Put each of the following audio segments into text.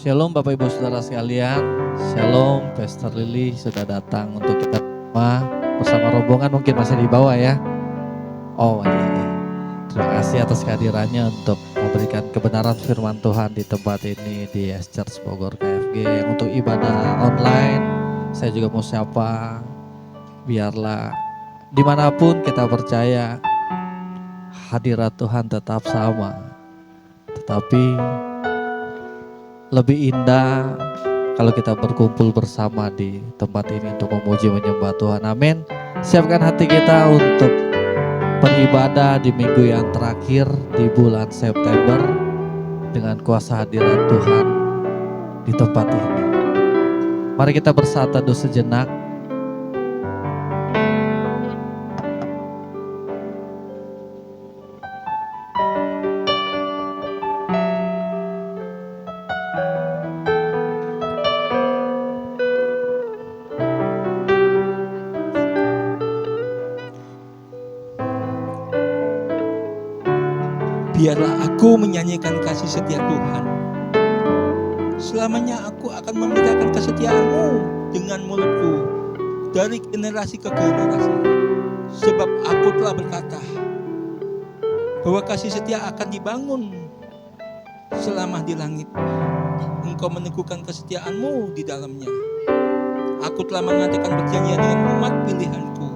Shalom Bapak Ibu Saudara sekalian. Shalom, Pastor Lily sudah datang untuk kita semua bersama rombongan, mungkin masih di bawah ya. Oh iya. Terima kasih atas kehadirannya untuk memberikan kebenaran firman Tuhan di tempat ini di S Church Bogor KFG. Yang untuk ibadah online, saya juga mau sapa, biarlah dimanapun kita percaya hadirat Tuhan tetap sama, tetapi lebih indah kalau kita berkumpul bersama di tempat ini untuk memuji menyembah Tuhan. Amin. Siapkan hati kita untuk beribadah di minggu yang terakhir di bulan September dengan kuasa hadirat Tuhan di tempat ini. Mari kita bersatu teduh sejenak. Biarlah aku menyanyikan kasih setia Tuhan. Selamanya aku akan memberitakan kesetiaan-Mu dengan mulutku dari generasi ke generasi. Sebab aku telah berkata bahwa kasih setia akan dibangun selama di langit. Engkau meneguhkan kesetiaan-Mu di dalamnya. Aku telah mengadakan perjanjian dengan umat pilihanku.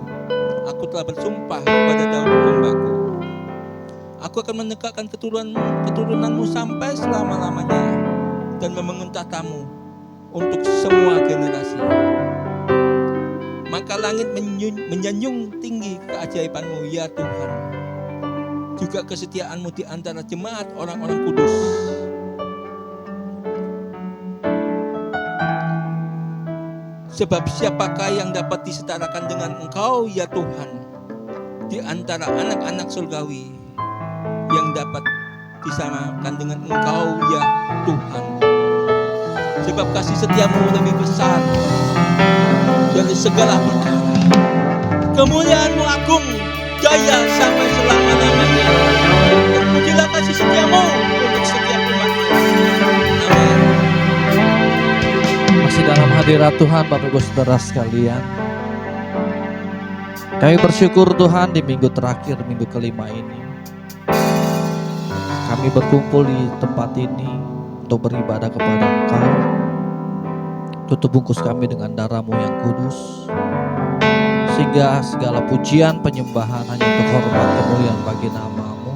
Aku telah bersumpah kepada Daud hambaku. Aku akan menegakkan keturunanmu sampai selama-lamanya dan membangun tahtamu untuk semua generasi. Maka langit menyanjung tinggi keajaibanmu ya Tuhan. Juga kesetiaanmu di antara jemaat orang-orang kudus. Sebab siapakah yang dapat disetarakan dengan Engkau ya Tuhan di antara anak-anak surgawi, yang dapat disamakan dengan Engkau ya Tuhan. Sebab kasih setiamu lebih besar dari segala perkara. Kemuliaan-Mu agung, jaya sampai selama-lamanya. Terpujilah kasih setiamu untuk setiap umat-Mu. Amin. Masih dalam hadirat Tuhan Bapak Ibu Saudara sekalian, kami bersyukur Tuhan di minggu terakhir, minggu kelima ini kami berkumpul di tempat ini untuk beribadah kepada Engkau. Tutup bungkus kami dengan darah-Mu yang kudus, sehingga segala pujian penyembahan hanya untuk hormat kemuliaan bagi nama-Mu.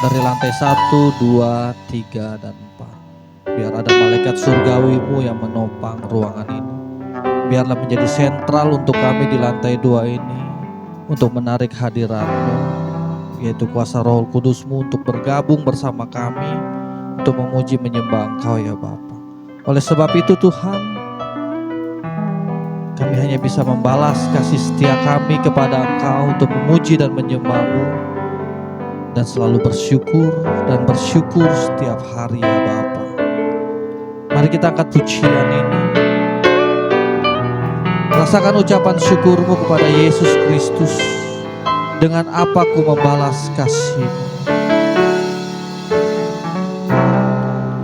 Dari lantai 1, 2, 3, dan 4, biar ada malaikat surgawi-Mu yang menopang ruangan ini. Biarlah menjadi sentral untuk kami di lantai 2 ini, untuk menarik hadirat-Mu, yaitu kuasa Roh Kudus-Mu untuk bergabung bersama kami untuk memuji menyembah Engkau ya Bapa. Oleh sebab itu Tuhan, kami hanya bisa membalas kasih setia kami kepada Engkau untuk memuji dan menyembah-Mu, dan selalu bersyukur setiap hari ya Bapa. Mari kita angkat pujian ini. Rasakan ucapan syukur-Mu kepada Yesus Kristus. Dengan apa ku membalas kasih-Mu?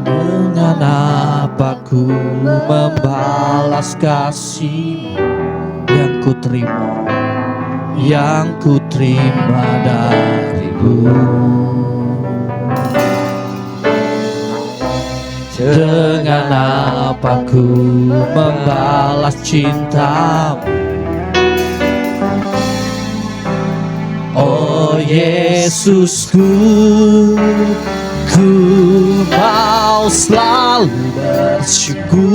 Dengan apa ku membalas kasih-Mu yang ku terima dari-Mu? Dengan apa ku membalas cinta-Mu? Oh Yesusku, ku mau selalu bersyukur.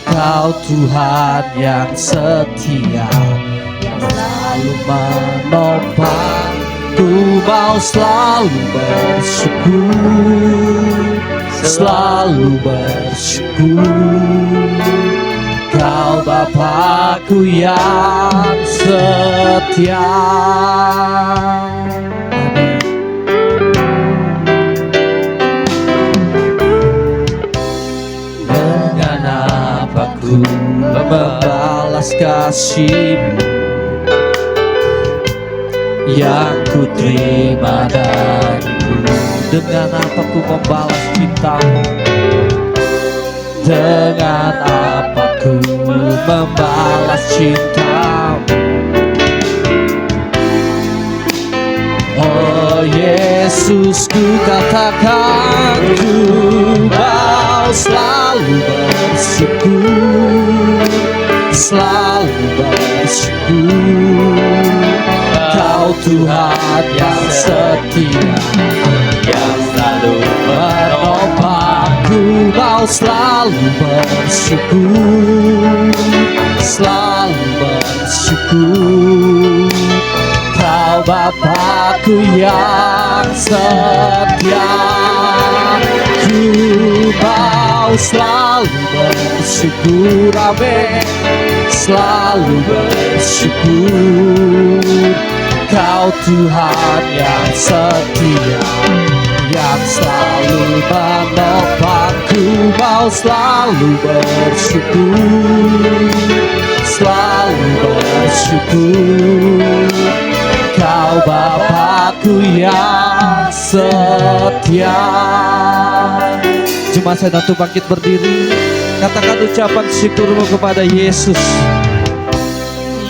Kau Tuhan yang setia, yang selalu menopang. Ku mau selalu bersyukur. Kau Bapakku yang setia. Dengan apa ku membalas kasih-Mu yang ku terima darimu. Dengan apa ku membalas cintamu? Dengan apa ku membalas cintamu? Oh Yesus, ku katakan ku mau selalu bersyukur, selalu bersyukur. Kau Tuhan yang setia, yang selalu menopangku. Mau selalu bersyukur, selalu bersyukur. Kau Bapakku yang setia, ku mau selalu bersyukur, amin. Selalu bersyukur. Kau Tuhan yang setia, yang selalu menopangku. Mau selalu bersyukur, selalu bersyukur. Kau Bapakku yang setia. Jemaat saya nanti bangkit berdiri, katakan ucapan syukurmu kepada Yesus.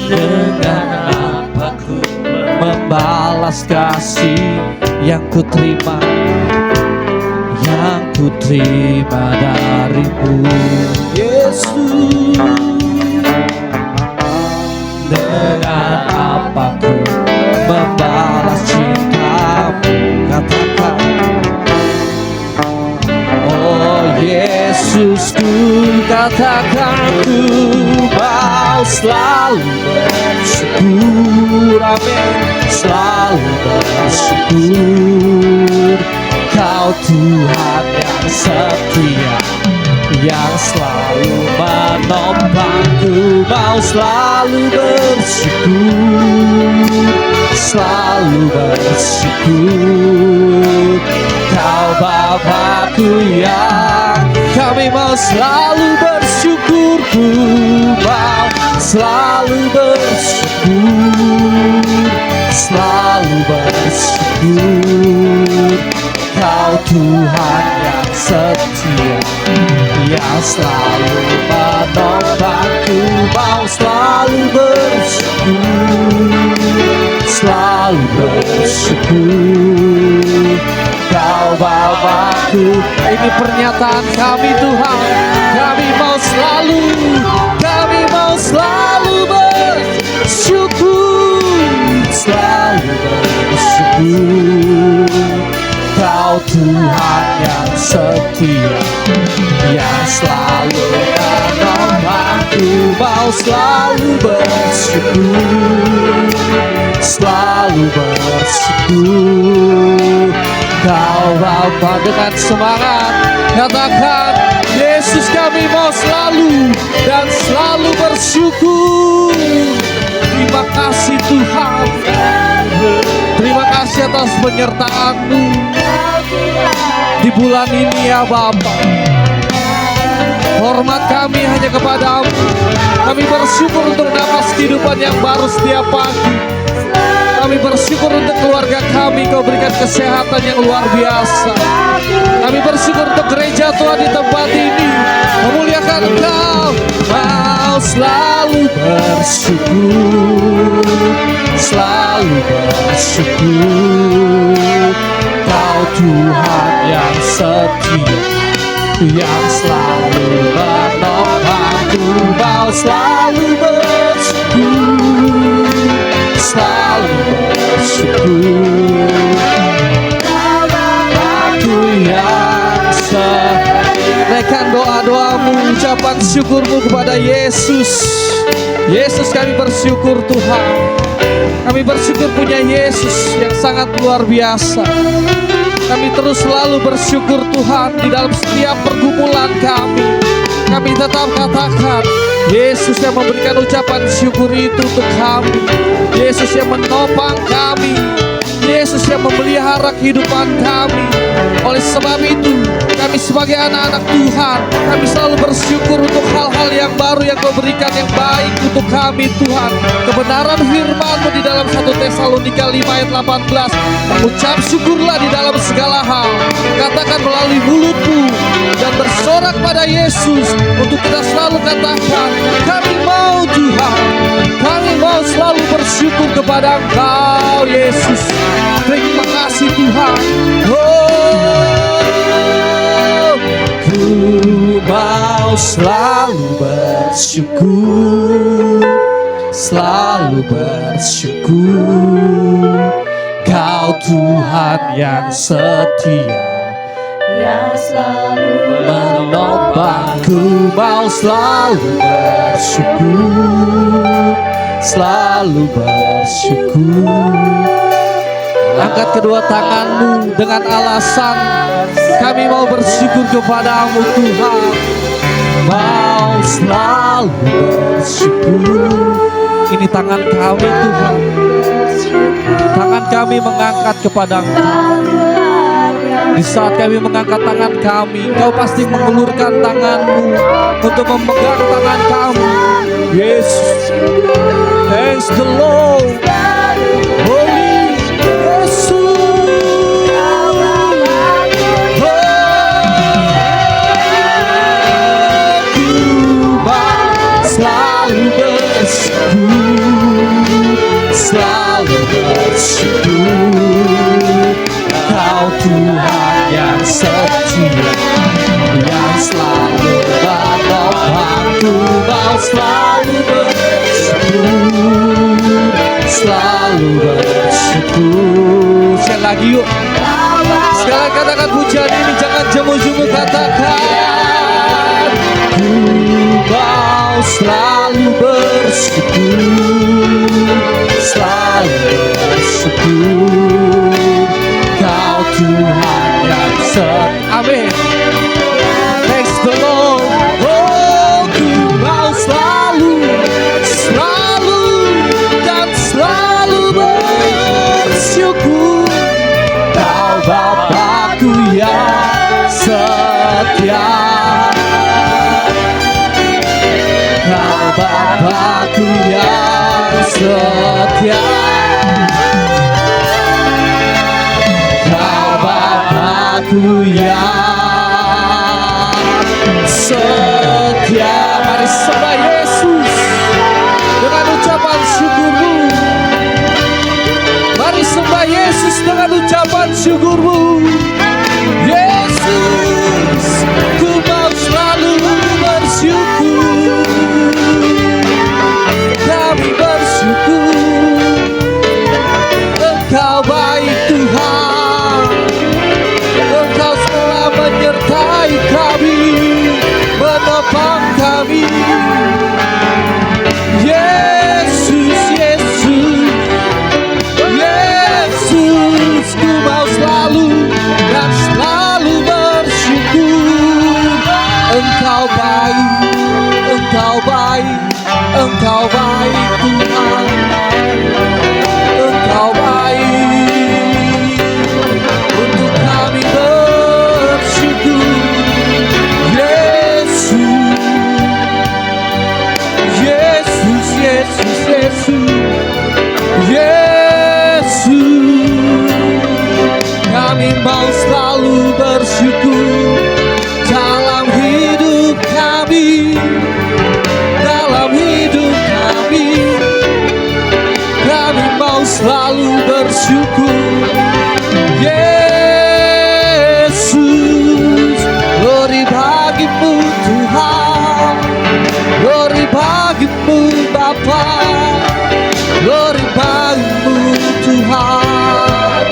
Dengan apa ku membalas kasih yang ku terima, yang ku terima darimu, Yesus. Dengan apa ku membalas cintamu? Katakan, oh Yesus, ku katakan ku mau selalu bersyukur, amin. Selalu bersyukur. Kau Tuhan yang setia, yang selalu menopangku. Mau selalu bersyukur, selalu bersyukur. Kau Bapakku yang, kami mau selalu bersyukur. Ku mau selalu bersyukur, selalu bersyukur. Kau Tuhan yang setia, yang selalu menopangku. Mau selalu bersyukur, selalu bersyukur. Kau Bapakku, ini pernyataan kami Tuhan. Kami mau selalu bersyukur, selalu bersyukur. Kau Tuhan yang setia, yang selalu menopangku. Mau selalu bersyukur, selalu bersyukur. Kau Bapa, dengan semangat katakan, Yesus, kami mau selalu dan selalu bersyukur. Terima kasih Tuhan, terima kasih atas penyertaan-Mu di bulan ini ya Bapa. Hormat kami hanya kepadamu. Kami bersyukur untuk napas kehidupan yang baru setiap pagi. Kami bersyukur untuk keluarga kami, Kau berikan kesehatan yang luar biasa. Kami bersyukur untuk gereja Tuhan di tempat ini, memuliakan Kau. Mau selalu bersyukur, selalu bersyukur. Kau Tuhan yang setia, yang selalu menopangku. Mau selalu bersyukur, selalu bersyukur. Aku yang naikkan doa-doamu, ucapan syukurmu kepada Yesus. Yesus, kami bersyukur Tuhan. Kami bersyukur punya Yesus yang sangat luar biasa. Kami terus selalu bersyukur Tuhan di dalam setiap pergumulan kami. Kami tetap katakan, Yesus yang memberikan ucapan syukur itu untuk kami. Yesus yang menopang kami. Yesus yang memelihara kehidupan kami. Oleh sebab itu, kami sebagai anak-anak Tuhan, kami selalu bersyukur untuk hal-hal yang baru yang Kau berikan yang baik untuk kami Tuhan. Kebenaran firman-Mu di dalam 1 Tesalonika 5 ayat 18. Mengucap syukurlah di dalam segala hal. Katakan melalui mulutmu dan bersorak pada Yesus. Untuk kita selalu katakan, kami mau Tuhan, kami mau selalu bersyukur kepada Engkau Yesus. Terima kasih Tuhan. Ku mau selalu bersyukur, selalu bersyukur. Kau Tuhan yang setia, yang selalu menopang. Ku mau selalu bersyukur, selalu bersyukur. Angkat kedua tanganmu dengan alasan kami mau bersyukur kepadamu Tuhan. Mau selalu bersyukur. Ini tangan kami Tuhan. Tangan kami mengangkat kepada Engkau. Di saat kami mengangkat tangan kami, Kau pasti mengulurkan tanganmu untuk memegang tangan kami. Yesus, thanks the Lord. Holy selalu bersyukur. Kau Tuhan yang setia, yang selalu menopang. Ku mau selalu bersyukur, selalu bersyukur. Sekali lagi yuk, sekali katakan pujian ini, jangan jemu-jemu katakan. Ku mau selalu bersyukur, selalu bersyukur. Kau Tuhan yang amin. Thanks the Lord. Oh, ku mau selalu, selalu dan selalu bersyukur. Kau Bapa-Ku yang setia, Kau Bapa-Ku yang setia, Kau Bapa-Ku yang setia. Mari sembah Yesus dengan ucapan syukurmu. Mari sembah Yesus dengan ucapan syukurmu. Yesus, ku mau selalu bersyukur. Kami bersyukur, Engkau baik Tuhan. Engkau selalu menyertai kami, menopang kami. Yesus, Yesus, Yesus, ku mau selalu dan selalu bersyukur. Engkau baik, Engkau baik, Engkau baik Tuhan. Engkau baik, untuk kami bersyukur. Yesus, Yesus, Yesus, Yesus, Yesus. Kami mau selalu bersyukur dalam hidup kami, dalam hidup kami. Kami mau selalu bersyukur. Yesus, glory bagimu Tuhan, glory bagimu Bapa, glory bagimu Tuhan.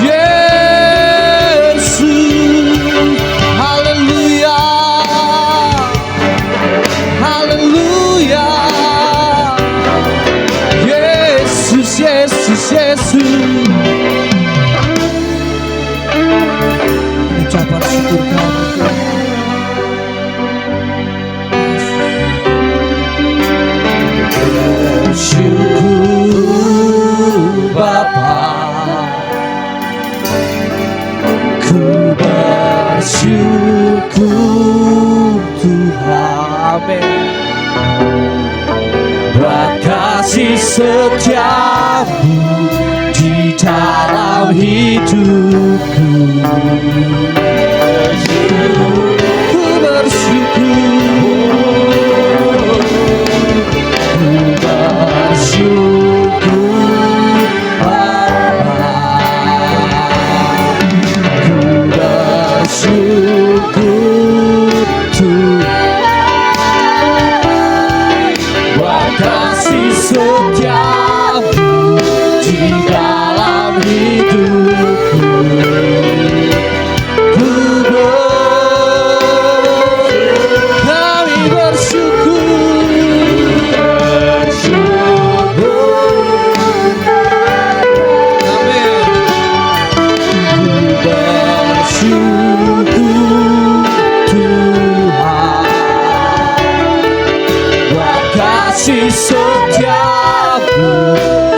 Yesus, haleluya, haleluya. Yesus, Yesus, Yesus. Ucapan syukur kami Tuhan. Syukur Bapa, ku bersyukur Tuhan. Amin. buat kasih setiamu di dalam hidupku. Ku bersyukur, ku bersyukur Bapa, ku bersyukur Tuhan, buat kasih setiamu di dalam hidupku. Kami bersyukur, amin. Ku bersyukur Tuhan, buat kasih setiamu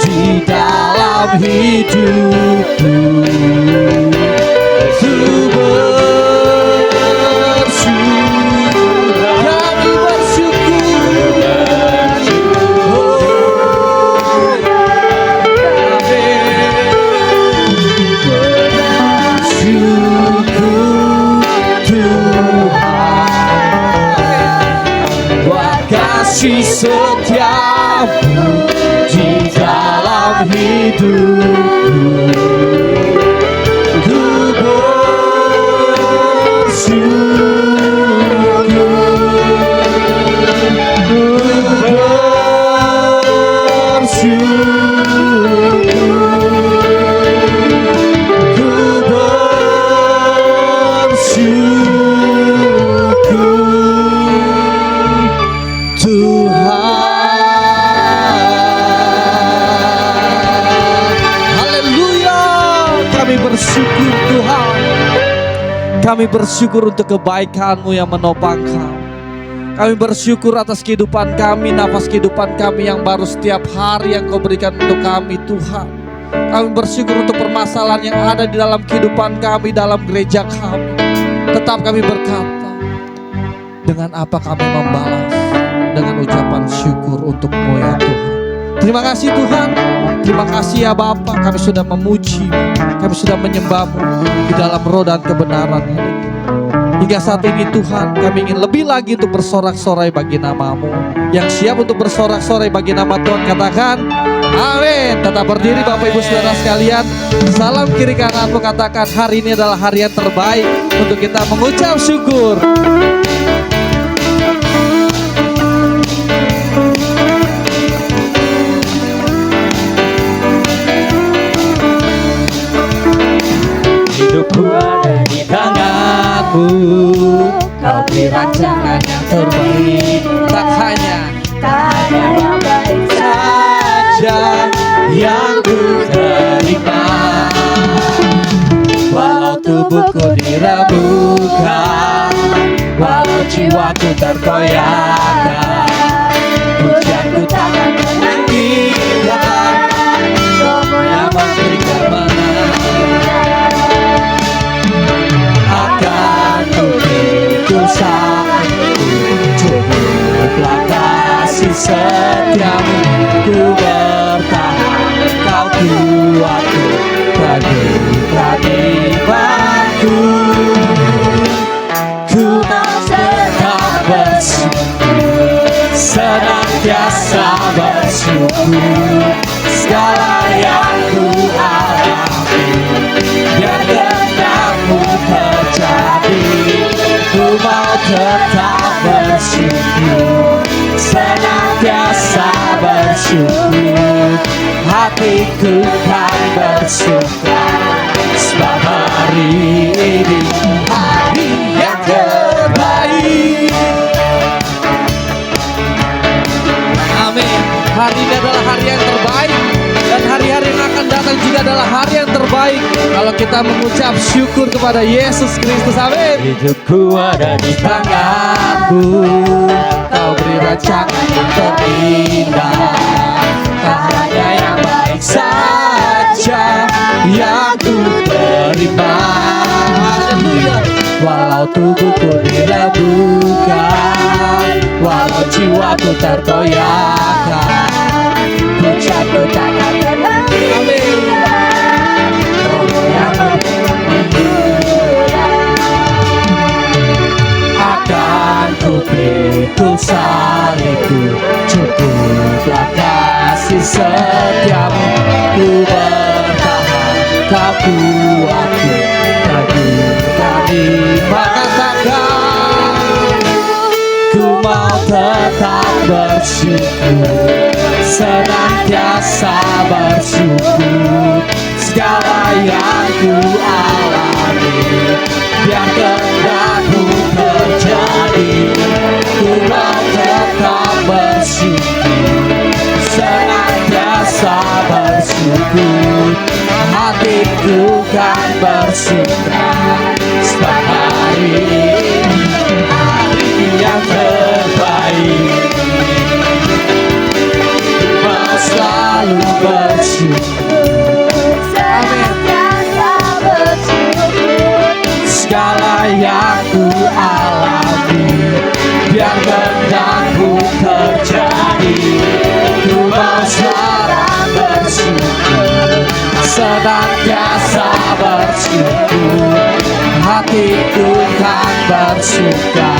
di dalam hidupku. Ku bersyukur, kami bersyukur, oh, amin. Bersyukur Tuhan, buat kasih setiamu di dalam hidupku. Ku bersyukur Tuhan. Kami bersyukur untuk kebaikan-Mu yang menopang kami. Kami bersyukur atas kehidupan kami, nafas kehidupan kami yang baru setiap hari yang Kau berikan untuk kami Tuhan. Kami bersyukur untuk permasalahan yang ada di dalam kehidupan kami, dalam gereja kami. Tetap kami berkata, dengan apa kami membalas? Dengan ucapan syukur untuk-Mu ya Tuhan. Terima kasih Tuhan, terima kasih ya Bapa, kami sudah memuji, kami sudah menyembah-Mu di dalam roh dan kebenaran ini. Hingga saat ini Tuhan, kami ingin lebih lagi untuk bersorak-sorai bagi nama-Mu. Yang siap untuk bersorak-sorai bagi nama Tuhan katakan amin. Tetap berdiri Bapak Ibu Saudara sekalian. Salam kiri kananmu, katakan hari ini adalah hari yang terbaik untuk kita mengucap syukur. Hidupku ada di tangan-Mu, Kau beri rancangan yang terbaik. Tak hanya yang baik saja yang ku terima, walau tubuhku dirembukan, walau jiwaku terkoyakkan, pujianku takkan meninggikan, yang memberi kemenangan. Akan ku begitu sanggup, cukuplah kasih setiamu. Ku bertahan, Kau kuatku, teguhkan imanku. Ku tetap bersyukur, senantiasa bersyukur. Segala yang ku alami, biar kehendak-Mu terjadi. Ku mau tetap bersyukur, senantiasa bersyukur. Hatiku kan bersuka, sebab hari ini hari yang terbaik. Amin. Hari ini adalah hari yang terbaik, dan hari-hari yang akan datang juga adalah hari yang terbaik kalau kita mengucap syukur kepada Yesus Kristus. Amin. Hidupku ada di tangan-Mu, Kau beri rancangan yang terindah. Tak hanya yang baik saja yang ku terima. Haleluya. Walau tubuhku dirembukan, walau jiwaku tergoyahkan. Pujianmu takkan berhenti. Amin. Roh yang akan ku pikul salibku, cukuplah kasih setiamu. Ku bertahan, kau kuatku, teguh dan iman. Katakan, ku mau tetap bersyukur, senantiasa bersyukur. Segala yang ku alami, biar kehendakmu terjadi. Ku mau tetap bersyukur, senantiasa bersyukur. Hatiku kan bersuka, sebab hari ini hari yang terbaik. Mau selalu bersyukur, senantiasa bersyukur. segala yang ku alami, biar kehendakmu terjadi. Ku mau selalu bersyukur, senantiasa bersyukur. Hatiku kan bersuka,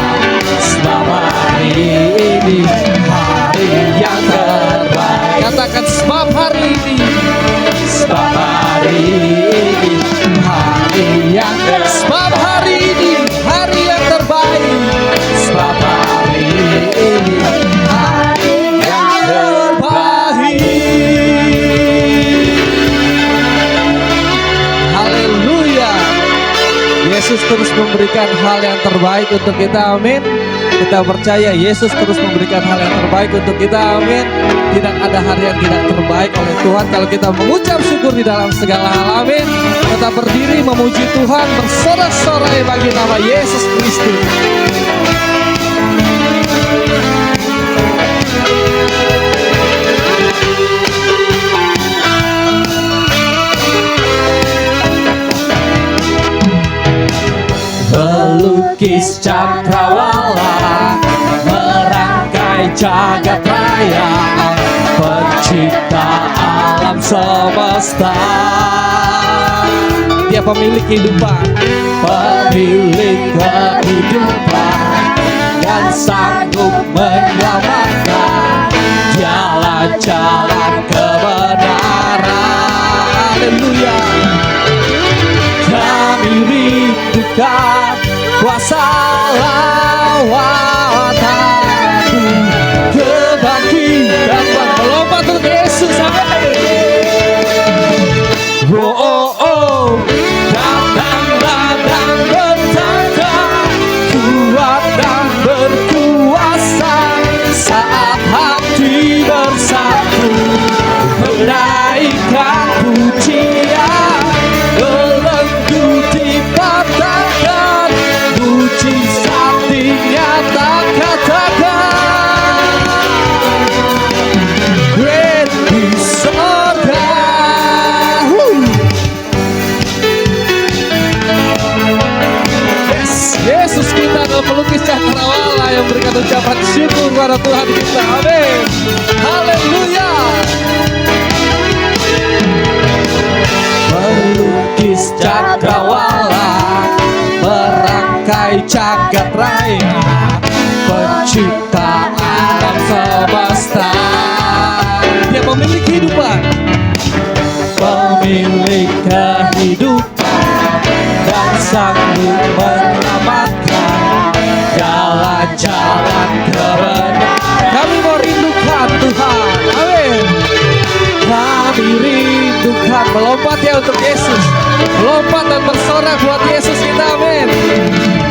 sebab hari ini hari yang terbaik. Katakan sebab hari ini, sebab hari ini hari yang terbaik. Sebab hari ini hari yang terbaik. Sebab hari ini hari yang terbaik. Haleluya. Yesus terus memberikan hal yang terbaik untuk kita, amin. Kita percaya Yesus terus memberikan hal yang terbaik untuk kita, amin. Tidak ada hari yang tidak terbaik oleh Tuhan kalau kita mengucap syukur di dalam segala hal, amin. Tetap berdiri memuji Tuhan, bersorak-sorai bagi nama Yesus Kristus. Melukis cakrawala, merangkai jagat raya, pencipta alam semesta. Dia pemilik kehidupan, pemilik kehidupan, dan sanggup menyelamatkan jalan-jalan kebenaran. Haleluya. Kami rindukan kuasa lawatanmu, kebangkitan melompat untuk Yesus, amin. Oh, oh, oh, datanglah dan bertanda, kuat dan berkuasa, saat hati bersatu, menaikkan pujian, belenggu dipatahkan, mujizat dinyata-katakan. Great di sorga. Yes, Yesus kita adalah pelukis cakrawala yang memberikan ucapan syukur kepada Tuhan kita, amin. Haleluya. Melukis cakrawala, merangkai jagat raya, pencipta alam semesta. Dia pemilik kehidupan, pemilik kehidupan, dan sanggup menyelamatkan jalan-jalan kebenaran. Kami mau rindukan Tuhan, amin. Kami rindukan melompat ya untuk Yesus, melompat dan bersorak buat Yesus kita, amin.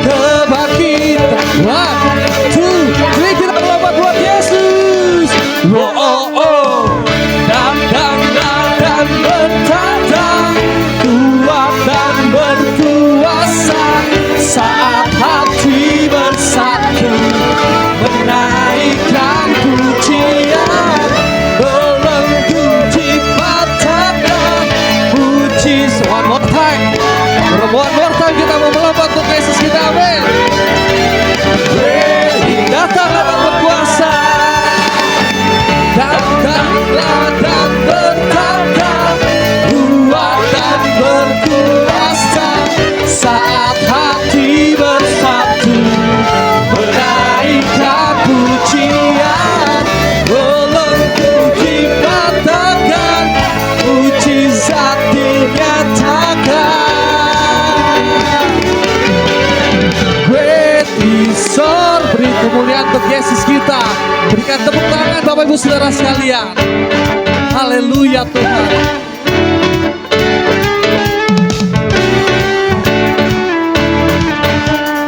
Kebangkitan, 1, 2, 3, kita melompat buat Yesus. Oh, oh, oh, datang dan bertanda, kuat dan berkuasa, saat hati bersatu, menaikkan pujian, belenggu dipatahkan, puji. One more time kita mau melompat untuk Yesus kita, amin. untuk Yesus kita. Berikan tepuk tangan Bapak Ibu Saudara sekalian. Haleluya Tuhan.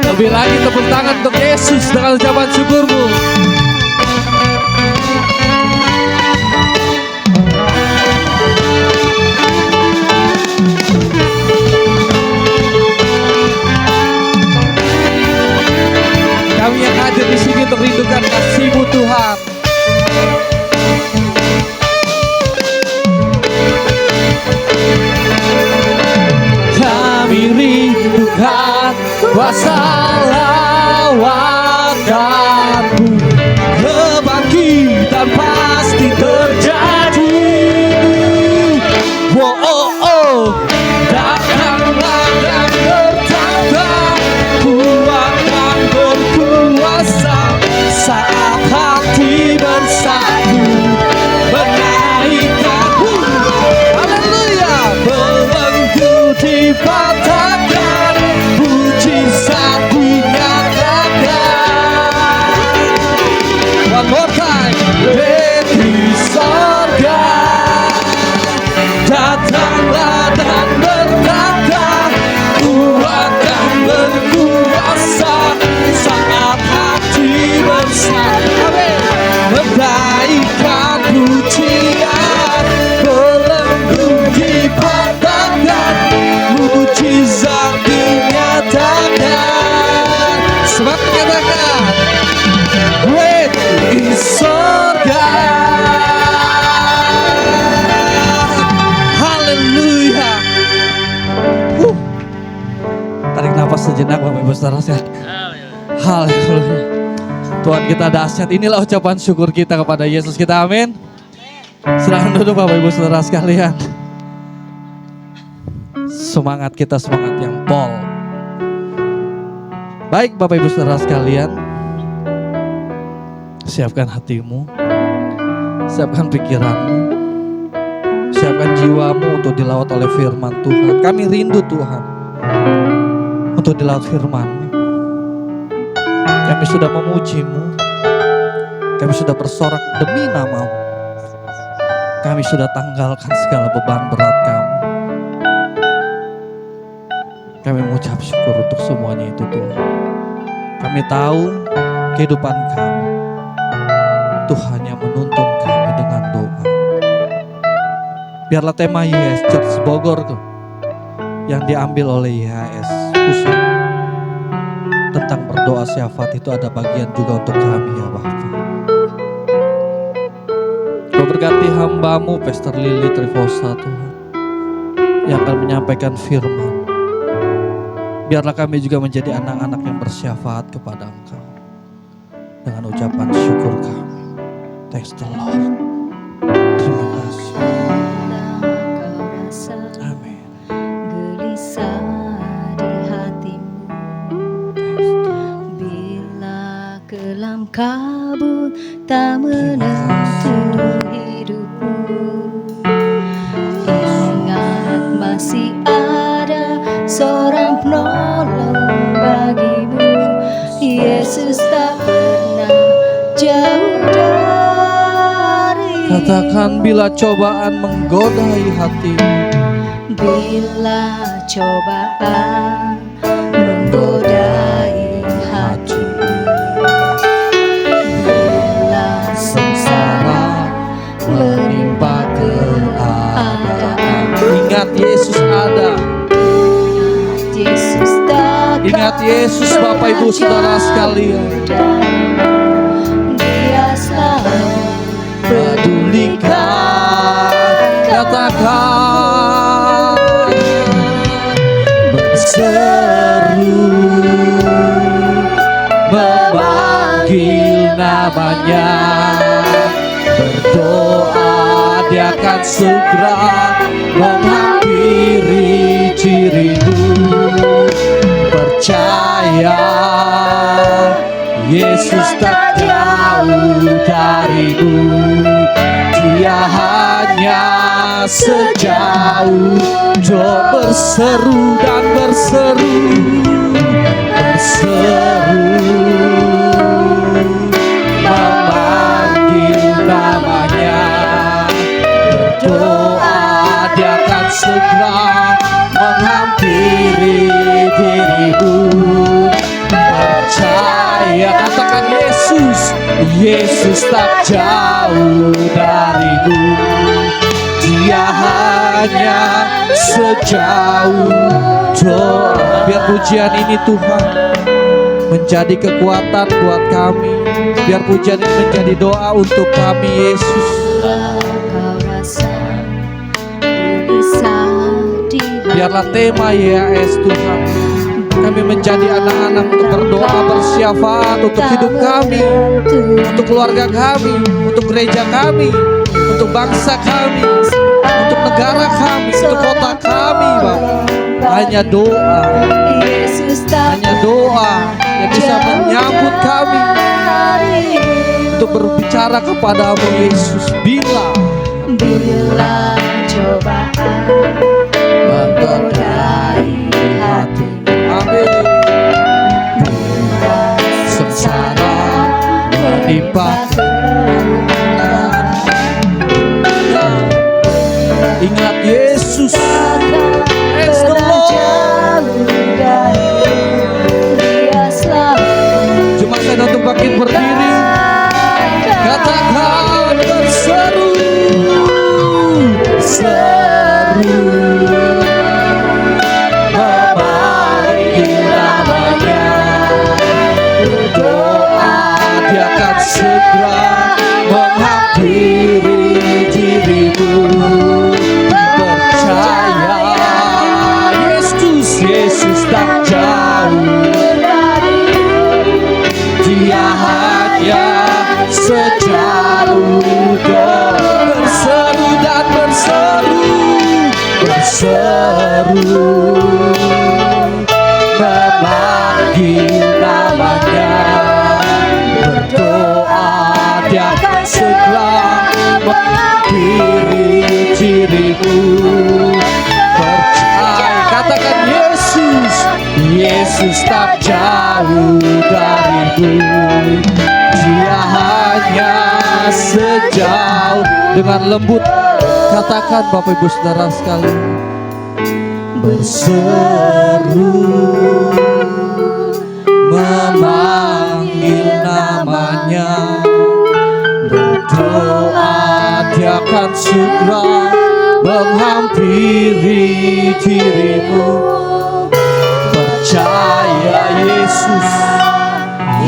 Lebih lagi tepuk tangan untuk Yesus dengan ucapan syukurmu. Kami yang hadir di sini untuk rindukan kasih-Mu Tuhan. Kami rindukan kuasa lawatan-Mu, kebangkitan pasti terjadi. Oh, oh, oh. Datanglah dan bertanda, kuat dan berkuasa, saat hati bersatu menaikkan-Mu. Haleluya. Belenggu dipatahkan, mujizat dinyatakan. One more time. Di sorga datanglah dan bertanda, kuat dan berkuasa, saat hati bersatu menaikkan pujian. Belenggu dipatahkan, mujizat dinyatakan. Semangat katakan, great di sorga. Haleluya. Tarik nafas sejenak Bapak Ibu Saudara sekalian. Haleluya. Tuhan kita dahsyat. Inilah ucapan syukur kita kepada Yesus kita. Amin. Silakan duduk Bapak Ibu Saudara sekalian. Semangat kita semangat yang pol. Baik Bapak Ibu Saudara sekalian, siapkan hatimu, siapkan pikiranmu, siapkan jiwamu untuk dilaut oleh firman Tuhan. Kami rindu Tuhan untuk dilaut firman-Mu. Kami sudah memuji-Mu, kami sudah bersorak demi nama-Mu, kami sudah tanggalkan segala beban berat kami. Kami mengucap syukur untuk semuanya itu Tuhan. Kami tahu kehidupan kami, Tuhan yang menuntun kami dengan doa. Biarlah tema YHS Church Bogor tuh, yang diambil oleh YHS Pusat tentang berdoa syafaat itu ada bagian juga untuk kami ya Bapak. Kau berkati hamba-Mu Pastor Lili Trifosa Tuhan, yang akan menyampaikan firman. Biarlah kami juga menjadi anak-anak yang bersyafaat kepada Engkau dengan ucapan syukur kami. Thanks the Lord. Terima kasih. Amin. Gelisah di hatimu bila kelam kabut tak menentu hidupmu. Ingat masih ada seorang penolong bagimu. Yesus tak pernah jauh dari. Katakan bila cobaan menggodai hatimu, bila cobaan menggodai hatimu, bila sengsara menimpa keadaan, ingat Yesus ada. Yesus tak. Ingat Yesus Bapak Ibu Saudara sekalian. Dia selalu Pedulikan, katakan, berseru, memanggil namanya, berdoa Dia akan segera menghampiri dirimu. Percaya Yesus tak jauh darimu. Dia hanya sejauh. Jom berseru dan berseru, berseru. Yesus tak jauh darimu. Dia hanya sejauh doa. Biar pujian ini Tuhan menjadi kekuatan buat kami. Biar pujian ini menjadi doa untuk kami, Yesus. Kau rasa bisa Biarlah tema YAS Tuhan, kami menjadi anak-anak untuk berdoa bersyafaat untuk hidup kami, untuk keluarga kami, untuk gereja kami, untuk bangsa kami, untuk negara kami, untuk kota kami, Bapak. Hanya doa yang bisa menyambut kami untuk berbicara kepadamu, Yesus. Bila cobaan menggodai hati, amin, sengsara menimpa. Ingat Yesus, praise the Lord. Cuma saya untuk bangkit berdiri, katakan berseru, seru, memanggil namanya, berdoa dia akan segera menghampiri dirimu. Percaya Yesus tak jauh, dia hanya sejauh doa. Berseru dan berseru, berseru, memanggil namanya, berdoa dia akan segera menghampiri dirimu. Percaya, katakan Yesus, Yesus tak jauh darimu. Dia hanya sejauh. Dengan lembut katakan Bapak Ibu Saudara sekalian, berseru, memanggil namanya, berdoa dia akan segera menghampiri dirimu. Percaya Yesus,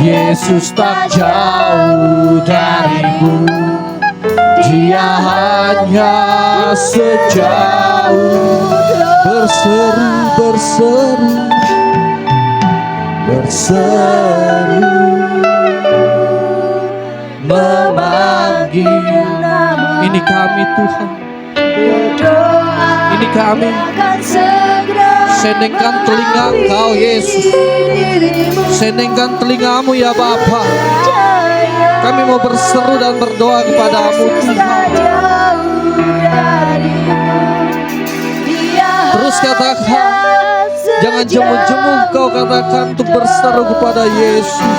Yesus tak jauh darimu. Dia hanya sejauh. Berseru, berseru, berseru, memanggil. Ini kami Tuhan, ini kami. Sendengkan telinga Engkau Yesus, sendengkan telingamu ya Bapa. Kami mau berseru dan berdoa kepadamu Tuhan. Terus katakan, jangan jemu-jemu Kau katakan untuk berseru kepada Yesus.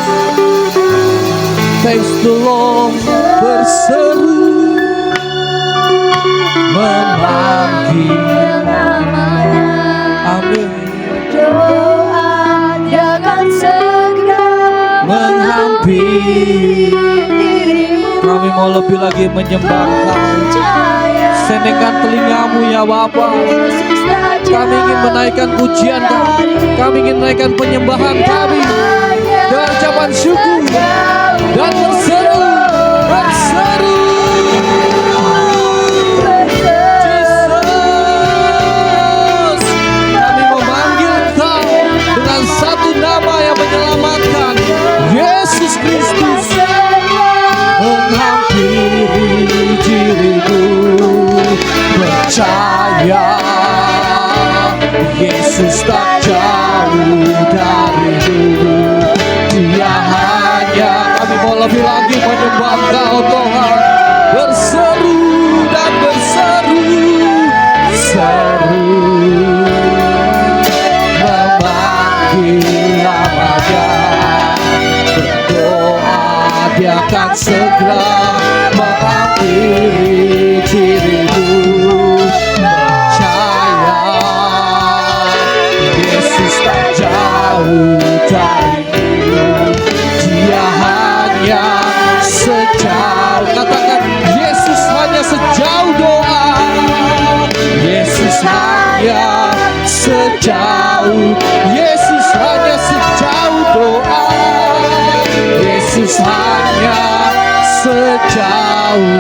Thanks the Lord, berseru, memanggil. Amin. Doa dia akan segera menghampiri. Kami mau lebih lagi menyembah Kau. Sendengkan telingamu ya Bapa. Kami ingin menaikkan pujian kami. Kami ingin menaikkan penyembahan kami dengan ucapan syukur dan berseru, berseru. Yesus, kami memanggil Kau dengan satu nama yang menyelamatkan, Yesus Kristus. Menghampiri dirimu, percaya Yesus tak jauh darimu. Dia hanya, kami mau lebih lagi menyembah Kau Tuhan. Berseru dan berseru, seru, memanggil namanya, berdoa dia akan segera menghampiri dirimu. Percaya Yesus tak jauh darimu. Dia hanya sejauh, Yesus hanya sejauh doa, Yesus hanya sejauh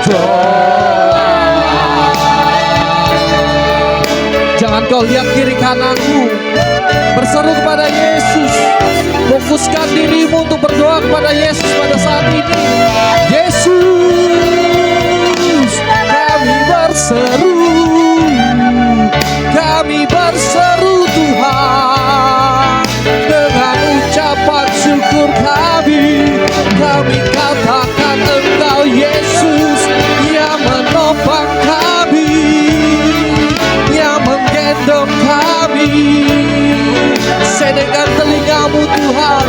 doa. Jangan kau lihat kiri kananmu, berseru kepada Yesus. Fokuskan dirimu untuk berdoa kepada Yesus pada saat ini. Yesus, kami berseru Tuhan, dengan ucapan syukur kami katakan Engkau Yesus yang menopang kami, yang menggendong kami. Sedengkan telingamu Tuhan,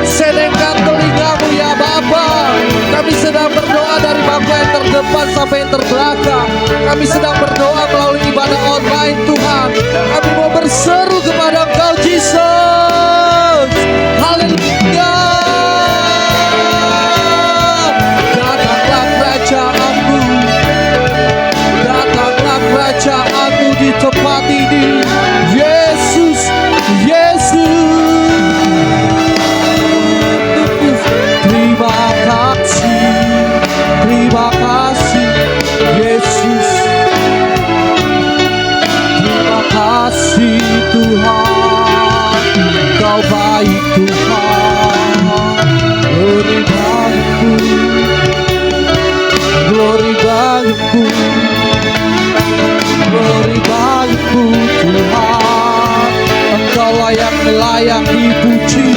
sedengkan telingamu ya Bapa. Kami sedang berdoa dari bangku yang terdepan sampai yang terbelakang. Kami sedang berdoa melalui ibadah online Tuhan. Kami mau berseru kepada Engkau Jesus. Haleluya. Datanglah kerajaanmu, datanglah kerajaanmu di tempat ini. Yesus, Yesus, terima kasih Yesus, terima kasih Tuhan, Kau baik Tuhan. Glory bagimu, glory bagimu, glory bagimu Tuhan. Engkau layak dipuji,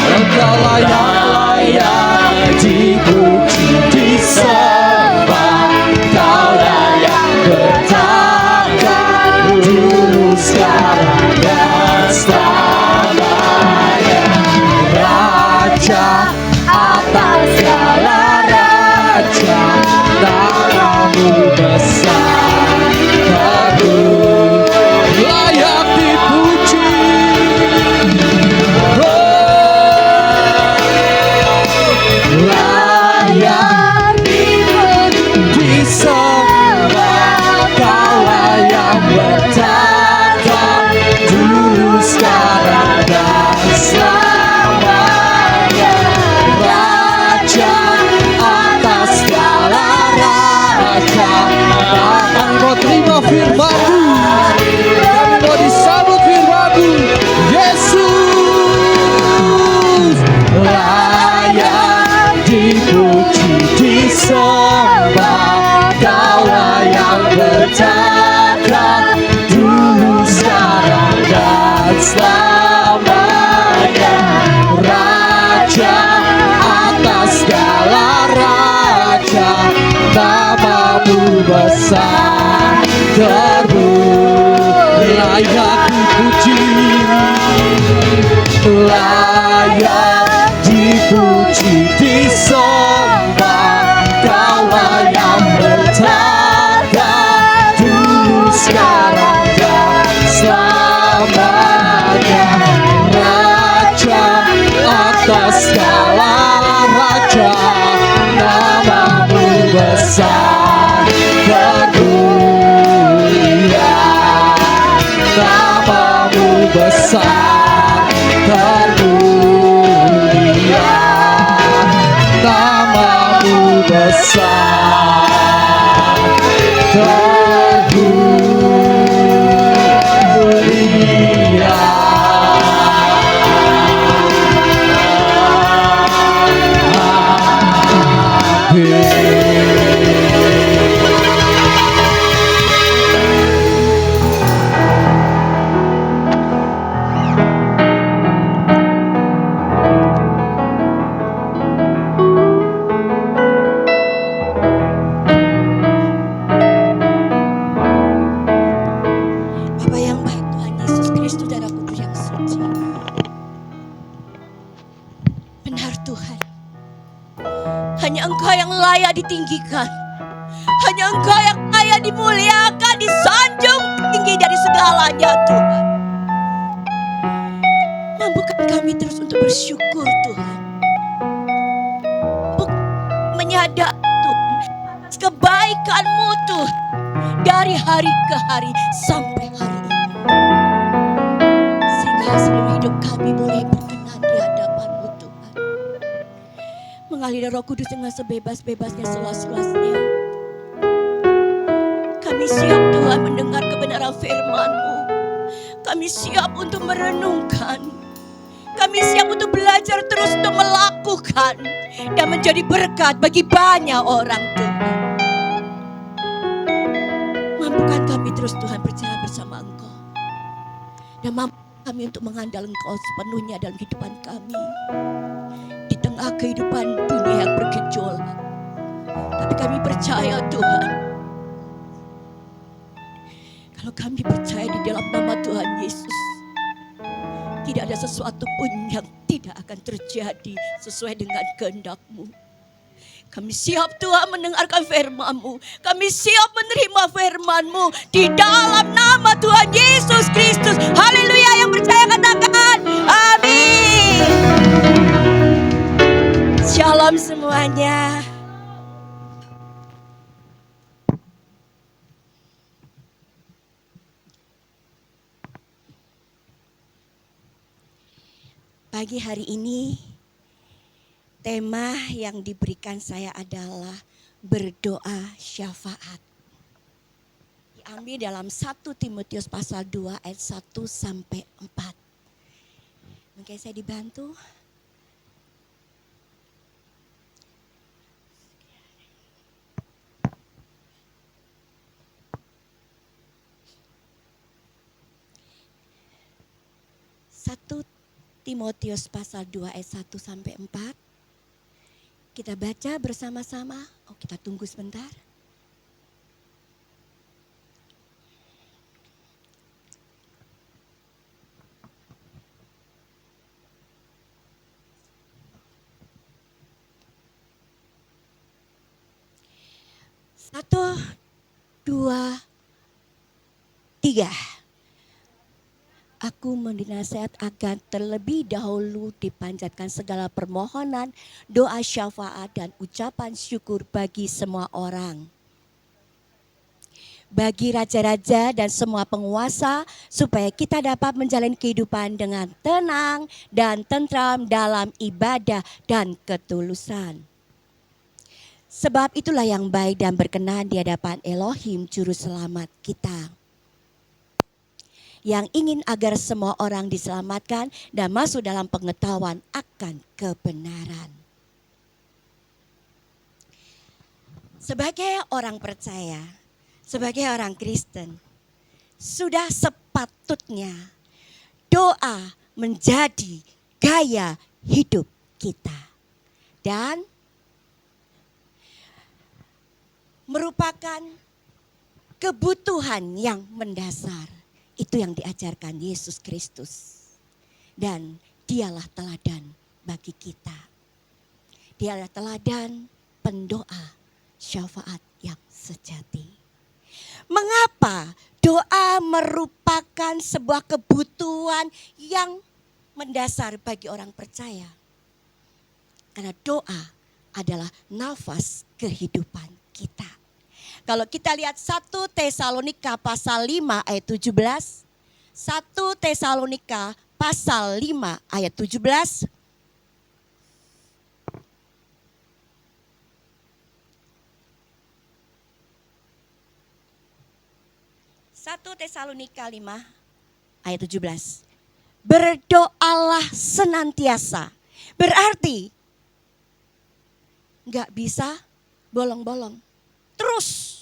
Engkau layak dipuji, disembah. Kau layak bertata dulu, sekarang, dan selamanya. Raja atas segala raja, namamu besar, baru layak dipuji. Layak disembah, Kaulah yang bertata dulu, sekarang, dan selamanya. Raja atas segala raja. Kami mau terima firman-Mu, kami mau disambut firman-Mu. Yesus layak dipuji, disembah. Kaulah yang bertata dulu, sekarang, dan selamanya. Raja atas segala raja, namamu besar, layak dipuji, layak dipuji, disembah. Kaulah yang bertata dulu, sekarang, dan selamanya. Raja atas segala raja, namamu besar, termulia. Namamu besar, termulia. Namamu besar, termulia. Bapa yang baik, Tuhan Yesus Kristus, Darah Kudus yang suci. Benar Tuhan, hanya Engkau yang layak ditinggikan, hanya Engkau yang layak dimuliakan, disanjung tinggi dari segalanya Tuhan. Mampukan kami terus untuk bersyukur Tuhan, untuk menyadari Tuhan atas kebaikan-Mu Tuhan, dari hari ke hari sampai hari biarlah seluruh hidup kami boleh berkenan di hadapan-Mu Tuhan. Mengalir Roh Kudus dengan sebebas-bebasnya, seluas-luasnya. Kami siap Tuhan mendengar kebenaran firman-Mu. Kami siap untuk merenungkan. Kami siap untuk belajar terus untuk melakukan dan menjadi berkat bagi banyak orang Tuhan. Mampukan kami terus Tuhan berjalan bersama Engkau. Dan mampu kami untuk mengandalkan Engkau sepenuhnya dalam kehidupan kami. Di tengah kehidupan dunia yang bergejolak. Tapi kami percaya Tuhan. Kalau kami percaya di dalam nama Tuhan Yesus. Tidak ada sesuatu pun yang tidak akan terjadi sesuai dengan kehendak-Mu. Kami siap Tuhan mendengarkan firman-Mu. Kami siap menerima firman-Mu. Di dalam nama Tuhan Yesus Kristus. Haleluya, yang percaya katakan amin. Shalom semuanya. Pagi hari ini tema yang diberikan saya adalah berdoa syafaat. Diambil dalam 1 Timotius pasal 2 ayat 1 sampai 4. Mungkin saya dibantu. Satu Timotius pasal 2 ayat 1 sampai 4. Kita baca bersama-sama. Oh, kita tunggu sebentar. Satu, dua, tiga. Aku mendinasihat agar terlebih dahulu dipanjatkan segala permohonan, doa syafaat dan ucapan syukur bagi semua orang. Bagi raja-raja dan semua penguasa supaya kita dapat menjalani kehidupan dengan tenang dan tentram dalam ibadah dan ketulusan. Sebab itulah yang baik dan berkenan di hadapan Elohim Juru Selamat kita. Yang ingin agar semua orang diselamatkan dan masuk dalam pengetahuan akan kebenaran. Sebagai orang percaya, sebagai orang Kristen, sudah sepatutnya doa menjadi gaya hidup kita. Dan merupakan kebutuhan yang mendasar. Itu yang diajarkan Yesus Kristus. Dan dialah teladan bagi kita. Dialah teladan pendoa syafaat yang sejati. Mengapa doa merupakan sebuah kebutuhan yang mendasar bagi orang percaya? Karena doa adalah nafas kehidupan kita. Kalau kita lihat 1 Tesalonika pasal 5 ayat 17. 1 Tesalonika pasal 5 ayat 17. 1 Tesalonika 5 ayat 17. Berdoalah senantiasa. Berarti nggak bisa bolong-bolong. Terus.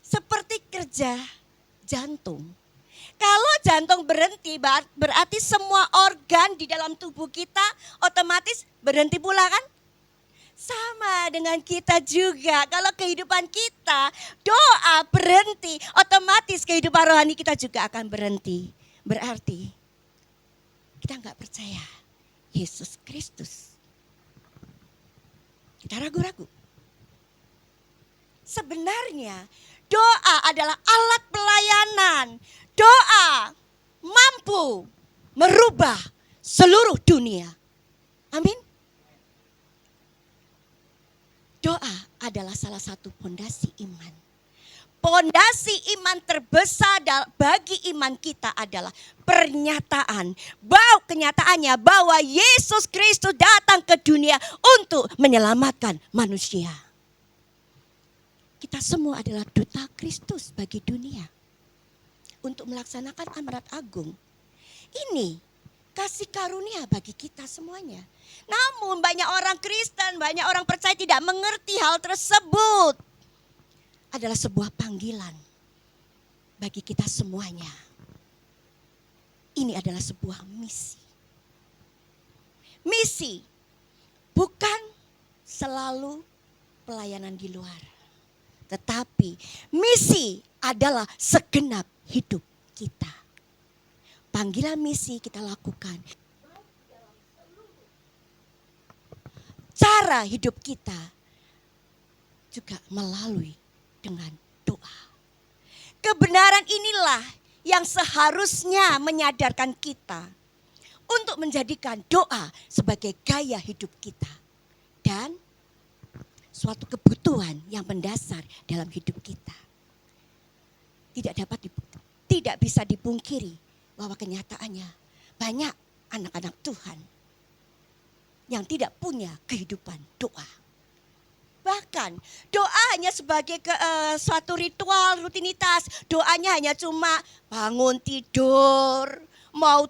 Seperti kerja jantung. Kalau jantung berhenti berarti semua organ di dalam tubuh kita otomatis berhenti pula kan? Sama dengan kita juga. Kalau kehidupan kita doa berhenti, otomatis kehidupan rohani kita juga akan berhenti. Berarti kita nggak percaya Yesus Kristus. Kita ragu-ragu. Sebenarnya doa adalah alat pelayanan. Doa mampu merubah seluruh dunia. Amin. Doa adalah salah satu fondasi iman. Pondasi iman terbesar bagi iman kita adalah kenyataannya bahwa Yesus Kristus datang ke dunia untuk menyelamatkan manusia. Kita semua adalah duta Kristus bagi dunia untuk melaksanakan amanat agung. Ini kasih karunia bagi kita semuanya. Namun banyak orang Kristen, banyak orang percaya tidak mengerti hal tersebut. Adalah sebuah panggilan bagi kita semuanya. Ini adalah sebuah misi. Misi bukan selalu pelayanan di luar. Tetapi misi adalah segenap hidup kita. Panggilan misi kita lakukan. Cara hidup kita juga melalui dengan doa. Kebenaran inilah yang seharusnya menyadarkan kita untuk menjadikan doa sebagai gaya hidup kita. Dan suatu kebutuhan yang mendasar dalam hidup kita. Tidak bisa dipungkiri bahwa kenyataannya banyak anak-anak Tuhan yang tidak punya kehidupan doa. Bahkan doa hanya sebagai suatu ritual, rutinitas. Doanya hanya cuma bangun tidur, mau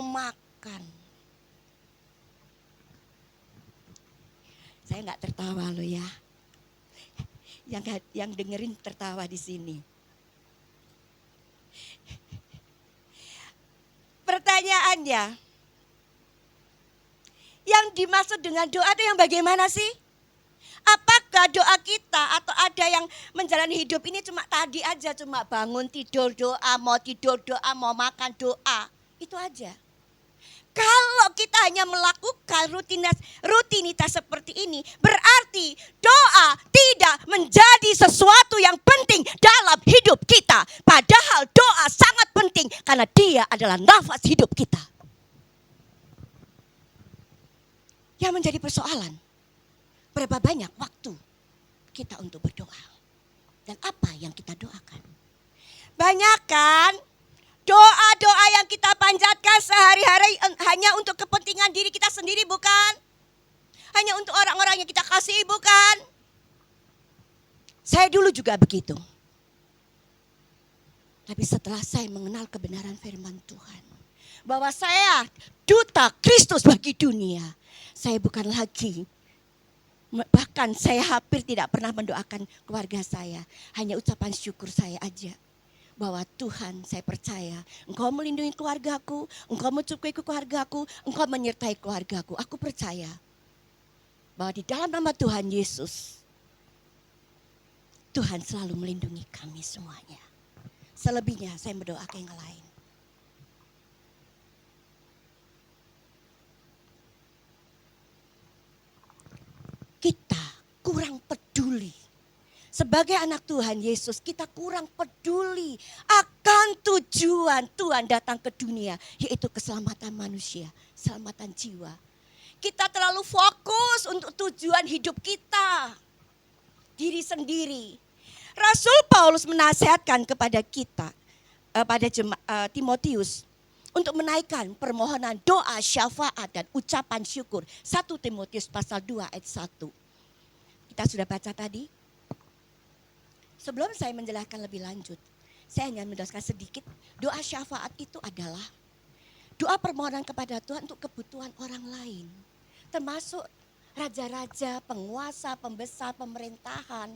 makan. Saya nggak tertawa loh ya. Yang dengerin tertawa di sini. Pertanyaannya, yang dimaksud dengan doa itu yang bagaimana sih? Apakah doa kita atau ada yang menjalani hidup ini cuma tadi aja, cuma bangun tidur doa, mau makan doa, itu aja. Kalau kita hanya melakukan rutinitas seperti ini, berarti doa tidak menjadi sesuatu yang penting dalam hidup kita. Padahal doa sangat penting karena dia adalah nafas hidup kita. Yang menjadi persoalan, berapa banyak waktu kita untuk berdoa? Dan apa yang kita doakan? Banyak kan doa-doa yang kita panjatkan sehari-hari hanya untuk kepentingan diri kita sendiri, bukan? Hanya untuk orang-orang yang kita kasihi, bukan? Saya dulu juga begitu. Tapi setelah saya mengenal kebenaran firman Tuhan, bahwa saya duta Kristus bagi dunia, saya bukan lagi, bahkan saya hampir tidak pernah mendoakan keluarga saya. Hanya ucapan syukur saya aja. Bahwa Tuhan, saya percaya Engkau melindungi keluargaku, Engkau mencukupi keluargaku, Engkau menyertai keluargaku. Aku percaya bahwa di dalam nama Tuhan Yesus, Tuhan selalu melindungi kami semuanya. Selebihnya saya mendoakan yang lain. Kita kurang peduli. Sebagai anak Tuhan Yesus, kita kurang peduli akan tujuan Tuhan datang ke dunia, yaitu keselamatan manusia, keselamatan jiwa. Kita terlalu fokus untuk tujuan hidup kita, diri sendiri. Rasul Paulus menasihatkan kepada kita, pada Timotius, untuk menaikkan permohonan doa, syafaat, dan ucapan syukur. 1 Timotius pasal 2 ayat 1. Kita sudah baca tadi. Sebelum saya menjelaskan lebih lanjut, saya hanya menjelaskan sedikit. Doa syafaat itu adalah doa permohonan kepada Tuhan untuk kebutuhan orang lain. Termasuk raja-raja, penguasa, pembesar, pemerintahan,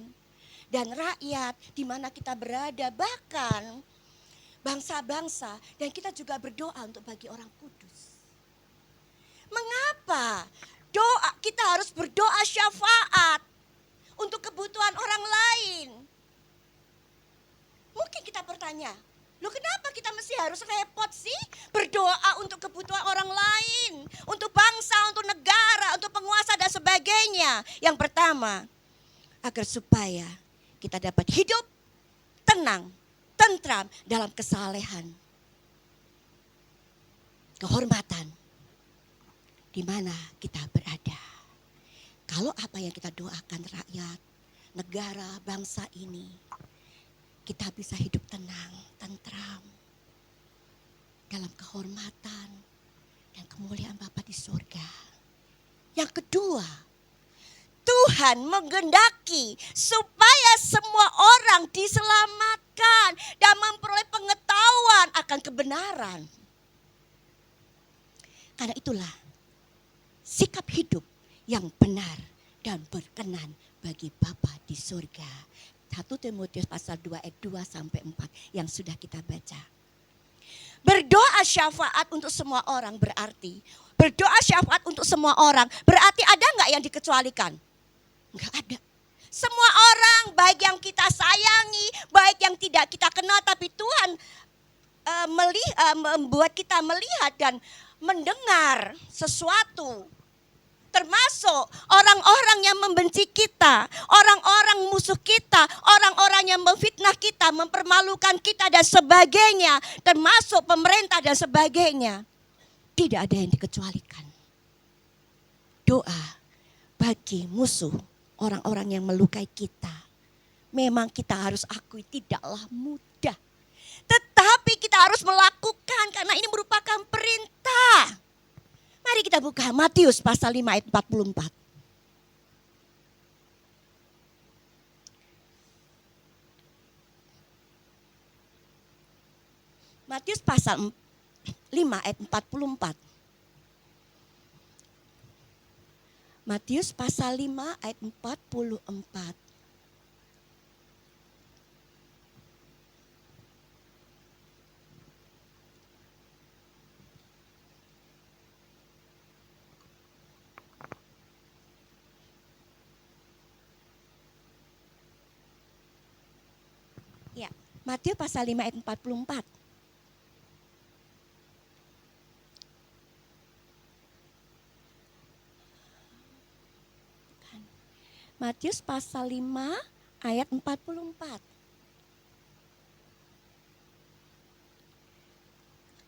dan rakyat di mana kita berada. Bahkan bangsa-bangsa, dan kita juga berdoa untuk bagi orang kudus. Mengapa kita harus berdoa syafaat untuk kebutuhan orang lain? Mungkin kita bertanya, loh kenapa kita mesti harus repot sih berdoa untuk kebutuhan orang lain, untuk bangsa, untuk negara, untuk penguasa dan sebagainya. Yang pertama, agar supaya kita dapat hidup tenang, tentram dalam kesalehan, kehormatan di mana kita berada. Kalau apa yang kita doakan rakyat, negara, bangsa ini kita bisa hidup tenang, tentram, dalam kehormatan dan kemuliaan Bapa di surga. Yang kedua, Tuhan menghendaki supaya semua orang diselamatkan dan memperoleh pengetahuan akan kebenaran. Karena itulah sikap hidup yang benar dan berkenan bagi Bapa di surga. 1 Timotius pasal 2 ayat 2 sampai 4 yang sudah kita baca. Berdoa syafaat untuk semua orang berarti. Berdoa syafaat untuk semua orang berarti ada nggak yang dikecualikan? Nggak ada. Semua orang baik yang kita sayangi, baik yang tidak kita kenal, tapi Tuhan membuat kita melihat dan mendengar sesuatu. Termasuk orang-orang yang membenci kita, orang-orang musuh kita, orang-orang yang memfitnah kita, mempermalukan kita dan sebagainya. Termasuk pemerintah dan sebagainya. Tidak ada yang dikecualikan. Doa bagi musuh, orang-orang yang melukai kita. Memang kita harus akui tidaklah mudah. Tetapi kita harus melakukan karena ini merupakan perintah. Mari kita buka Matius pasal 5 ayat 44. Matius pasal 5 ayat 44. Matius pasal 5 ayat 44. Ya, Matius pasal 5 ayat 44. Matius pasal 5 ayat 44.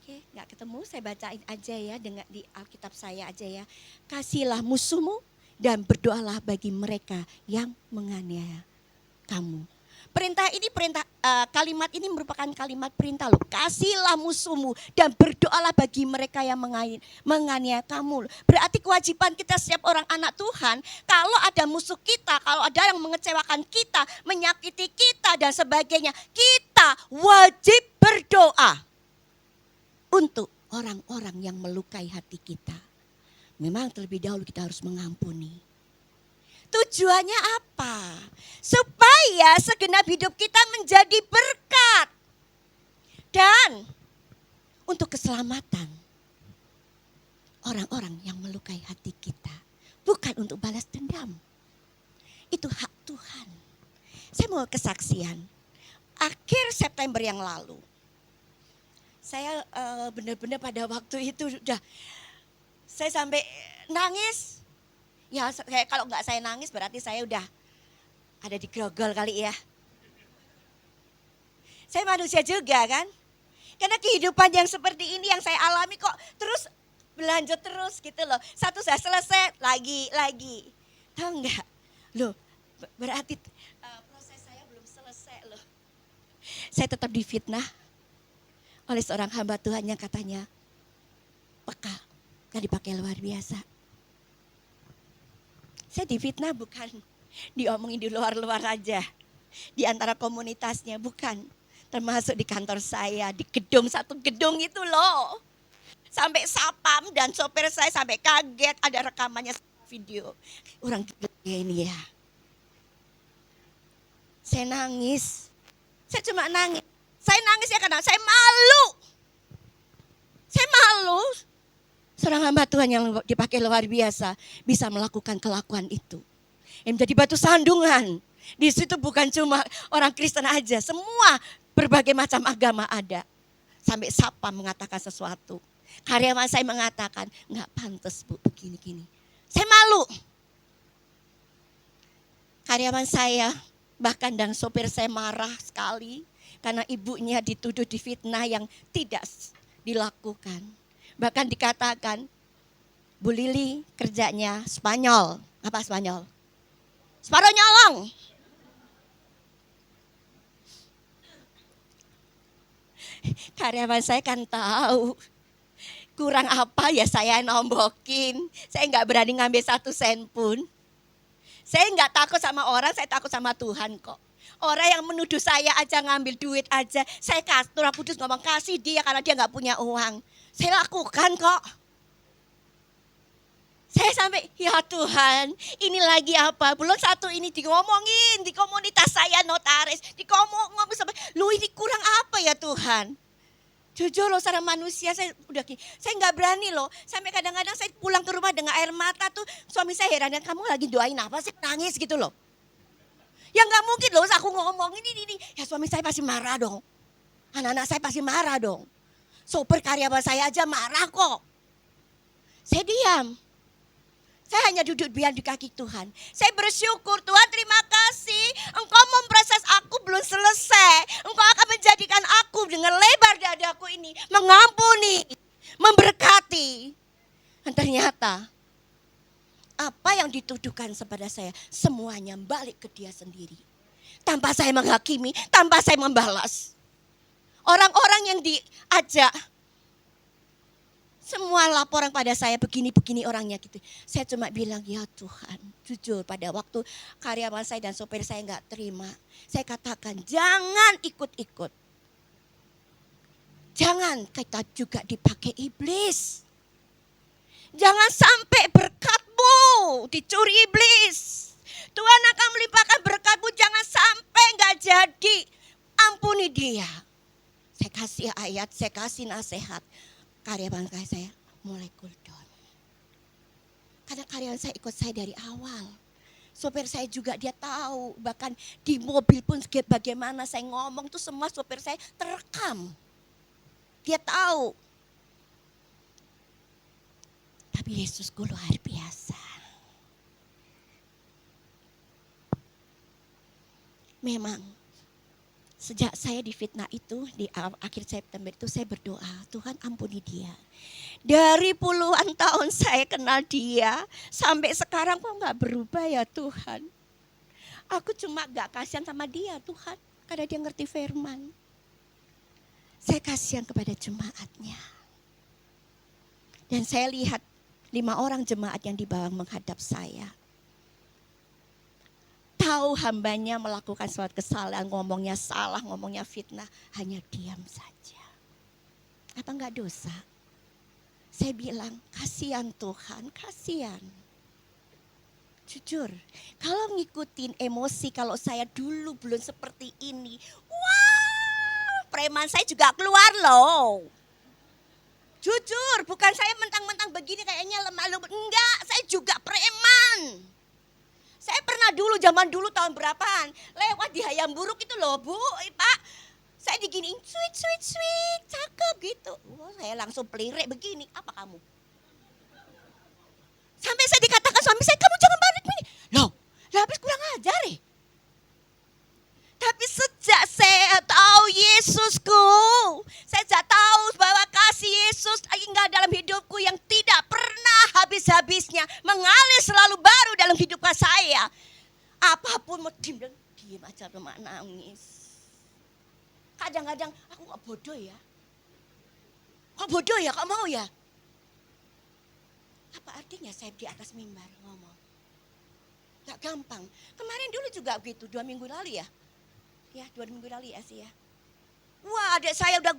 Oke, nggak ketemu, saya bacain aja ya dengan di Alkitab saya aja ya. Kasihilah musuhmu dan berdoalah bagi mereka yang menganiaya kamu. Kalimat ini merupakan kalimat perintah loh. Kasihilah musuhmu dan berdoalah bagi mereka yang menganiaya kamu. Berarti kewajiban kita setiap orang anak Tuhan, kalau ada musuh kita, kalau ada yang mengecewakan kita, menyakiti kita dan sebagainya, kita wajib berdoa untuk orang-orang yang melukai hati kita. Memang terlebih dahulu kita harus mengampuni. Tujuannya apa? Supaya segenap hidup kita menjadi berkat. Dan untuk keselamatan orang-orang yang melukai hati kita. Bukan untuk balas dendam. Itu hak Tuhan. Saya mau kesaksian. Akhir September yang lalu. Saya benar-benar pada waktu itu saya sampai nangis. Ya kalau nggak saya nangis berarti saya udah ada di grogol kali ya. Saya manusia juga kan. Karena kehidupan yang seperti ini yang saya alami kok terus berlanjut terus gitu loh. Satu sudah selesai lagi. Tahu nggak? Loh berarti proses saya belum selesai loh. Saya tetap difitnah oleh seorang hamba Tuhan yang katanya peka, gak dipakai luar biasa. Saya difitnah bukan diomongin di luar-luar aja. Di antara komunitasnya bukan. Termasuk di kantor saya, di satu gedung itu loh. Sampai sapam dan sopir saya sampai kaget ada rekamannya video. Orang gila ini ya. Saya nangis. Saya cuma nangis. Saya nangis ya karena saya malu. Saya malu. Seorang hamba Tuhan yang dipakai luar biasa bisa melakukan kelakuan itu. Yang menjadi batu sandungan. Di situ bukan cuma orang Kristen aja, semua berbagai macam agama ada. Sampai Sapa mengatakan sesuatu. Karyawan saya mengatakan, nggak pantas Bu begini-gini. Saya malu. Karyawan saya bahkan dan sopir saya marah sekali. Karena ibunya dituduh difitnah yang tidak dilakukan. Bahkan dikatakan, Bu Lili kerjanya Spanyol. Apa Spanyol? Separuh nyolong. Karyawan saya kan tahu. Kurang apa ya saya nombokin. Saya nggak berani ngambil 1 sen pun. Saya nggak takut sama orang, saya takut sama Tuhan kok. Orang yang menuduh saya aja ngambil duit aja. Saya Roh Kudus ngomong kasih dia karena dia nggak punya uang. Saya lakukan kok. Saya sampai, ya Tuhan, ini lagi apa? Belum satu ini diomongin di komunitas saya notaris. Ngomong sampai, lu ini kurang apa ya Tuhan? Jujur loh secara manusia saya udah gini. Saya nggak berani loh. Sampai kadang-kadang saya pulang ke rumah dengan air mata tuh. Suami saya heran, kamu lagi doain apa? Saya nangis gitu loh. Ya nggak mungkin loh aku ngomong ini. Ya suami saya pasti marah dong. Anak-anak saya pasti marah dong. Sopir karyawan saya aja marah kok. Saya diam. Saya hanya duduk diam di kaki Tuhan. Saya bersyukur, Tuhan terima kasih. Engkau memproses aku belum selesai. Engkau akan menjadikan aku dengan lebar dadaku ini. Mengampuni, memberkati. Dan ternyata apa yang dituduhkan kepada saya. Semuanya balik ke dia sendiri. Tanpa saya menghakimi, tanpa saya membalas. Orang-orang yang diajak. Semua laporan pada saya begini-begini orangnya gitu. Saya cuma bilang ya Tuhan, jujur pada waktu karyawan saya dan sopir saya nggak terima. Saya katakan jangan ikut-ikut. Jangan kita juga dipakai iblis. Jangan sampai berkatmu dicuri iblis. Tuhan akan melimpahkan berkatmu, jangan sampai nggak jadi. Ampuni dia. Saya kasih ayat, saya kasih nasihat. Karyawan saya mulai cool down. Karena karyawan saya ikut saya dari awal. Sopir saya juga dia tahu. Bahkan di mobil pun bagaimana saya ngomong tuh semua sopir saya terekam. Dia tahu. Tapi Yesusku luar biasa. Memang sejak saya difitnah itu di akhir September itu saya berdoa, Tuhan ampuni dia. Dari puluhan tahun saya kenal dia, sampai sekarang kok gak berubah ya Tuhan. Aku cuma gak kasihan sama dia Tuhan, karena dia ngerti firman. Saya kasihan kepada jemaatnya. Dan saya lihat 5 orang jemaat yang dibawa menghadap saya. Tahu hambanya melakukan suatu kesalahan, ngomongnya salah, ngomongnya fitnah, hanya diam saja. Apa enggak dosa? Saya bilang, kasihan Tuhan, kasihan. Jujur, kalau ngikutin emosi, kalau saya dulu belum seperti ini, wah, preman saya juga keluar loh. Jujur, bukan saya mentang-mentang begini kayaknya lemah lembut, enggak, saya juga preman. Saya pernah dulu, zaman dulu tahun berapaan, lewat di Hayam Buruk itu loh Bu, Pak. Saya diginiin, sweet, cakep gitu. Wah, saya langsung pelirik begini, apa kamu? Sampai saya dikatakan suami saya, kamu jangan balik begini. Loh, habis kurang ajar ya. Tapi sejak saya tahu Yesusku, saya sejak tahu bahwa kasih Yesus hingga dalam hidupku yang tidak pernah habis-habisnya, mengalir selalu baru dalam hidup saya. Apapun mau diem aja cuma nangis. Kadang-kadang aku kok bodoh ya. Kok bodoh ya, kok mau ya? Apa artinya saya di atas mimbar ngomong? Gak gampang. Kemarin dulu juga begitu, 2 minggu lalu ya. Ya 2 minggu lalu ya sih ya. Wah adik saya udah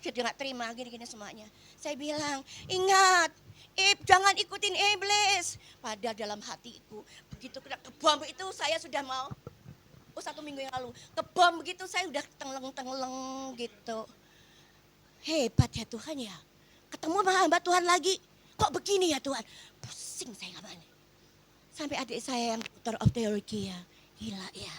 jadi gak terima gini-gini semuanya. Saya bilang ingat jangan ikutin iblis. Padahal dalam hatiku begitu kena kebom itu saya sudah mau. 1 minggu yang lalu. Kebom begitu saya udah tengleng gitu. Hebat ya Tuhan ya. Ketemu sama hamba Tuhan lagi. Kok begini ya Tuhan. Pusing saya ngapain. Sampai adik saya yang Doctor of Theology ya. Gila ya.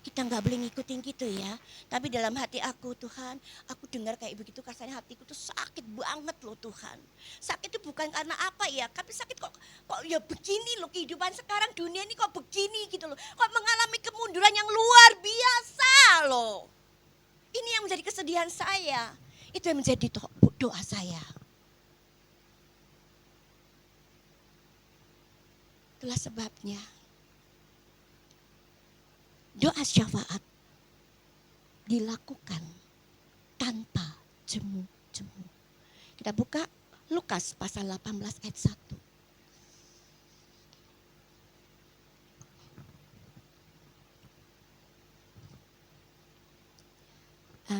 Kita nggak boleh ngikutin gitu ya. Tapi dalam hati aku Tuhan, aku dengar kayak begitu rasanya hatiku tuh sakit banget loh Tuhan. Sakit itu bukan karena apa ya, tapi sakit kok ya begini loh kehidupan sekarang dunia ini kok begini gitu loh. Kok mengalami kemunduran yang luar biasa loh. Ini yang menjadi kesedihan saya. Itu yang menjadi doa saya. Itulah sebabnya doa syafaat dilakukan jemu-jemu. Kita buka Lukas pasal 18 ayat 1.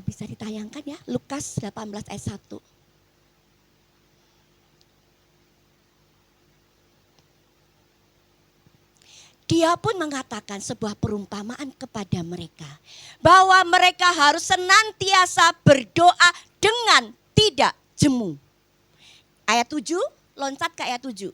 Bisa ditayangkan ya, Lukas 18 ayat 1. Dia pun mengatakan sebuah perumpamaan kepada mereka, bahwa mereka harus senantiasa berdoa dengan tidak jemu. Ayat 7, loncat ke ayat 7.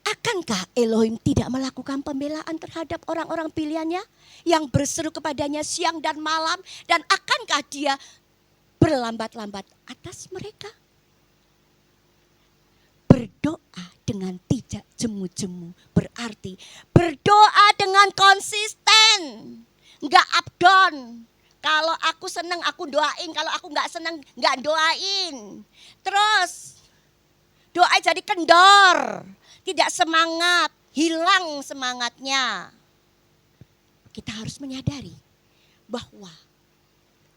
Akankah Elohim tidak melakukan pembelaan terhadap orang-orang pilihannya yang berseru kepadanya siang dan malam? Dan akankah dia berlambat-lambat atas mereka? Berdoa dengan tidak jemu-jemu berarti berdoa dengan konsisten, enggak up down. Kalau aku senang aku doain, kalau aku enggak senang enggak doain. Terus doa jadi kendor, tidak semangat, hilang semangatnya. Kita harus menyadari bahwa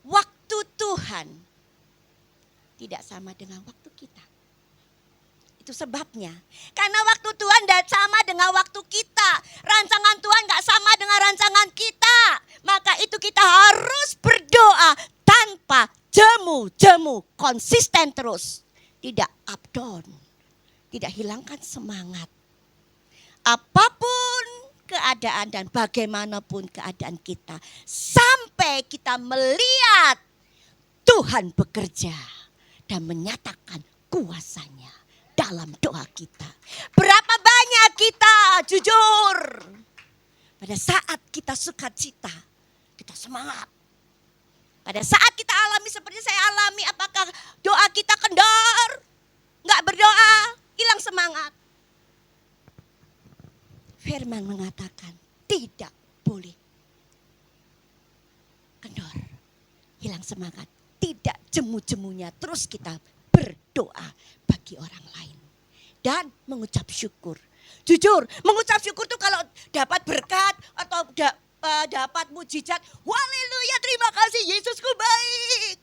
waktu Tuhan tidak sama dengan waktu kita. Itu sebabnya. Karena waktu Tuhan tidak sama dengan waktu kita. Rancangan Tuhan gak sama dengan rancangan kita. Maka itu kita harus berdoa tanpa jemu-jemu. Konsisten terus. Tidak up down. Tidak hilangkan semangat. Apapun keadaan dan bagaimanapun keadaan kita. Sampai kita melihat Tuhan bekerja dan menyatakan kuasanya dalam doa kita. Berapa banyak kita jujur pada saat kita sukacita, kita semangat. Pada saat kita alami seperti saya alami, apakah doa kita kendor? Enggak berdoa, hilang semangat. Firman mengatakan tidak boleh kendor, hilang semangat. Tidak jemu-jemunya, terus kita berdoa bagi orang lain dan mengucap syukur. Jujur, mengucap syukur tuh kalau dapat berkat atau dapat mujizat, haleluya, terima kasih Yesusku baik.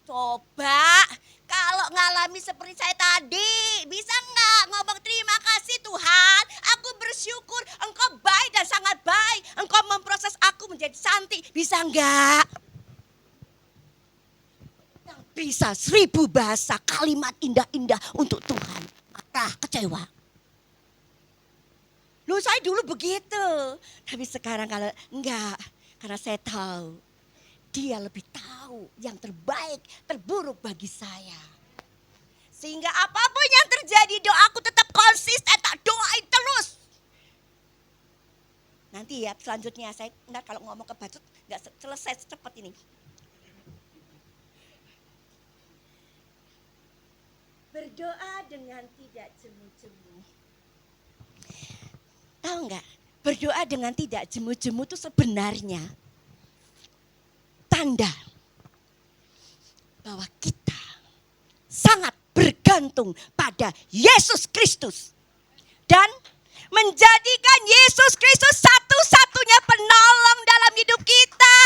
Coba kalau ngalami seperti saya tadi, bisa nggak ngomong terima kasih Tuhan, aku bersyukur Engkau baik dan sangat baik, Engkau memproses aku menjadi cantik, bisa nggak? Bisa 1000 bahasa kalimat indah-indah untuk Tuhan. Marah, kecewa. Loh saya dulu begitu. Tapi sekarang kalau enggak. Karena saya tahu. Dia lebih tahu yang terbaik, terburuk bagi saya. Sehingga apapun yang terjadi doaku tetap konsisten. Tak doain terus. Nanti ya selanjutnya saya kalau ngomong ke Bacot enggak selesai secepat ini. Berdoa dengan tidak jemu-jemu. Tahu enggak? Berdoa dengan tidak jemu-jemu itu sebenarnya tanda bahwa kita sangat bergantung pada Yesus Kristus. Dan menjadikan Yesus Kristus satu-satunya penolong dalam hidup kita.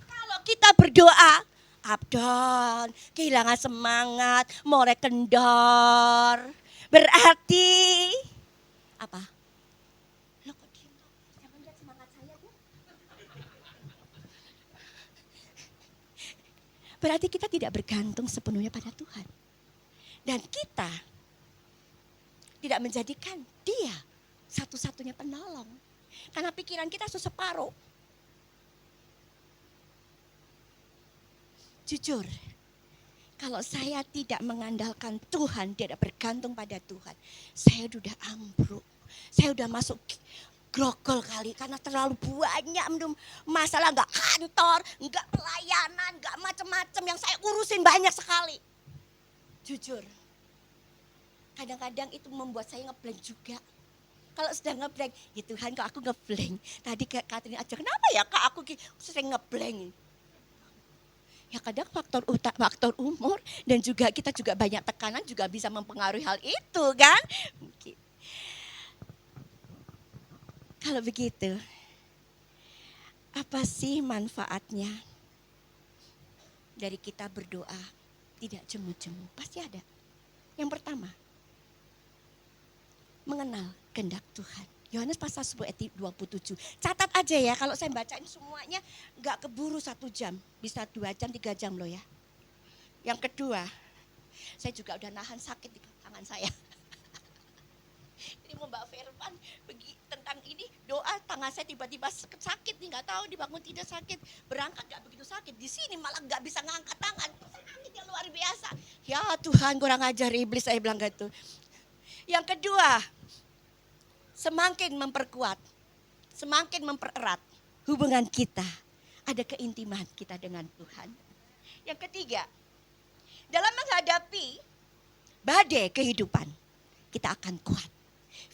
Kalau kita berdoa up down, kehilangan semangat, mulai kendor. Berarti apa? Loh kok diem? Jangan lihat semangat saya, Bu. Berarti kita tidak bergantung sepenuhnya pada Tuhan. Dan kita tidak menjadikan Dia satu-satunya penolong. Karena pikiran kita separuh. Jujur, kalau saya tidak mengandalkan Tuhan, tidak bergantung pada Tuhan, saya sudah ambruk. Saya sudah masuk grogol kali karena terlalu banyak masalah, enggak kantor, enggak pelayanan, enggak macam-macam yang saya urusin banyak sekali. Jujur, kadang-kadang itu membuat saya ngeblank juga. Kalau sedang ngeblank, ya Tuhan kok aku ngeblank. Tadi Katrin aja, kenapa ya Kak aku sering ngeblank? Ya kadang faktor umur dan juga kita juga banyak tekanan juga bisa mempengaruhi hal itu kan. Kalau begitu, Apa sih manfaatnya dari kita berdoa tidak jemu-jemu? Pasti ada. Yang pertama, mengenal kehendak Tuhan. Yohanes pasal 10 ayat 27. Catat aja ya, kalau saya bacain semuanya nggak keburu 1 jam. Bisa 2 jam, 3 jam loh ya. Yang kedua, saya juga udah nahan sakit di tangan saya. Ini mau Mbak Firman tentang ini doa tangan saya tiba-tiba sakit nih, nggak tahu dibangun tidak sakit, berangkat nggak begitu sakit, di sini malah nggak bisa ngangkat tangan, sakitnya luar biasa. Ya Tuhan, kurang ajar iblis, saya bilang gitu. Yang kedua, semakin memperkuat, semakin mempererat hubungan kita, ada keintiman kita dengan Tuhan. Yang ketiga, dalam menghadapi badai kehidupan, kita akan kuat.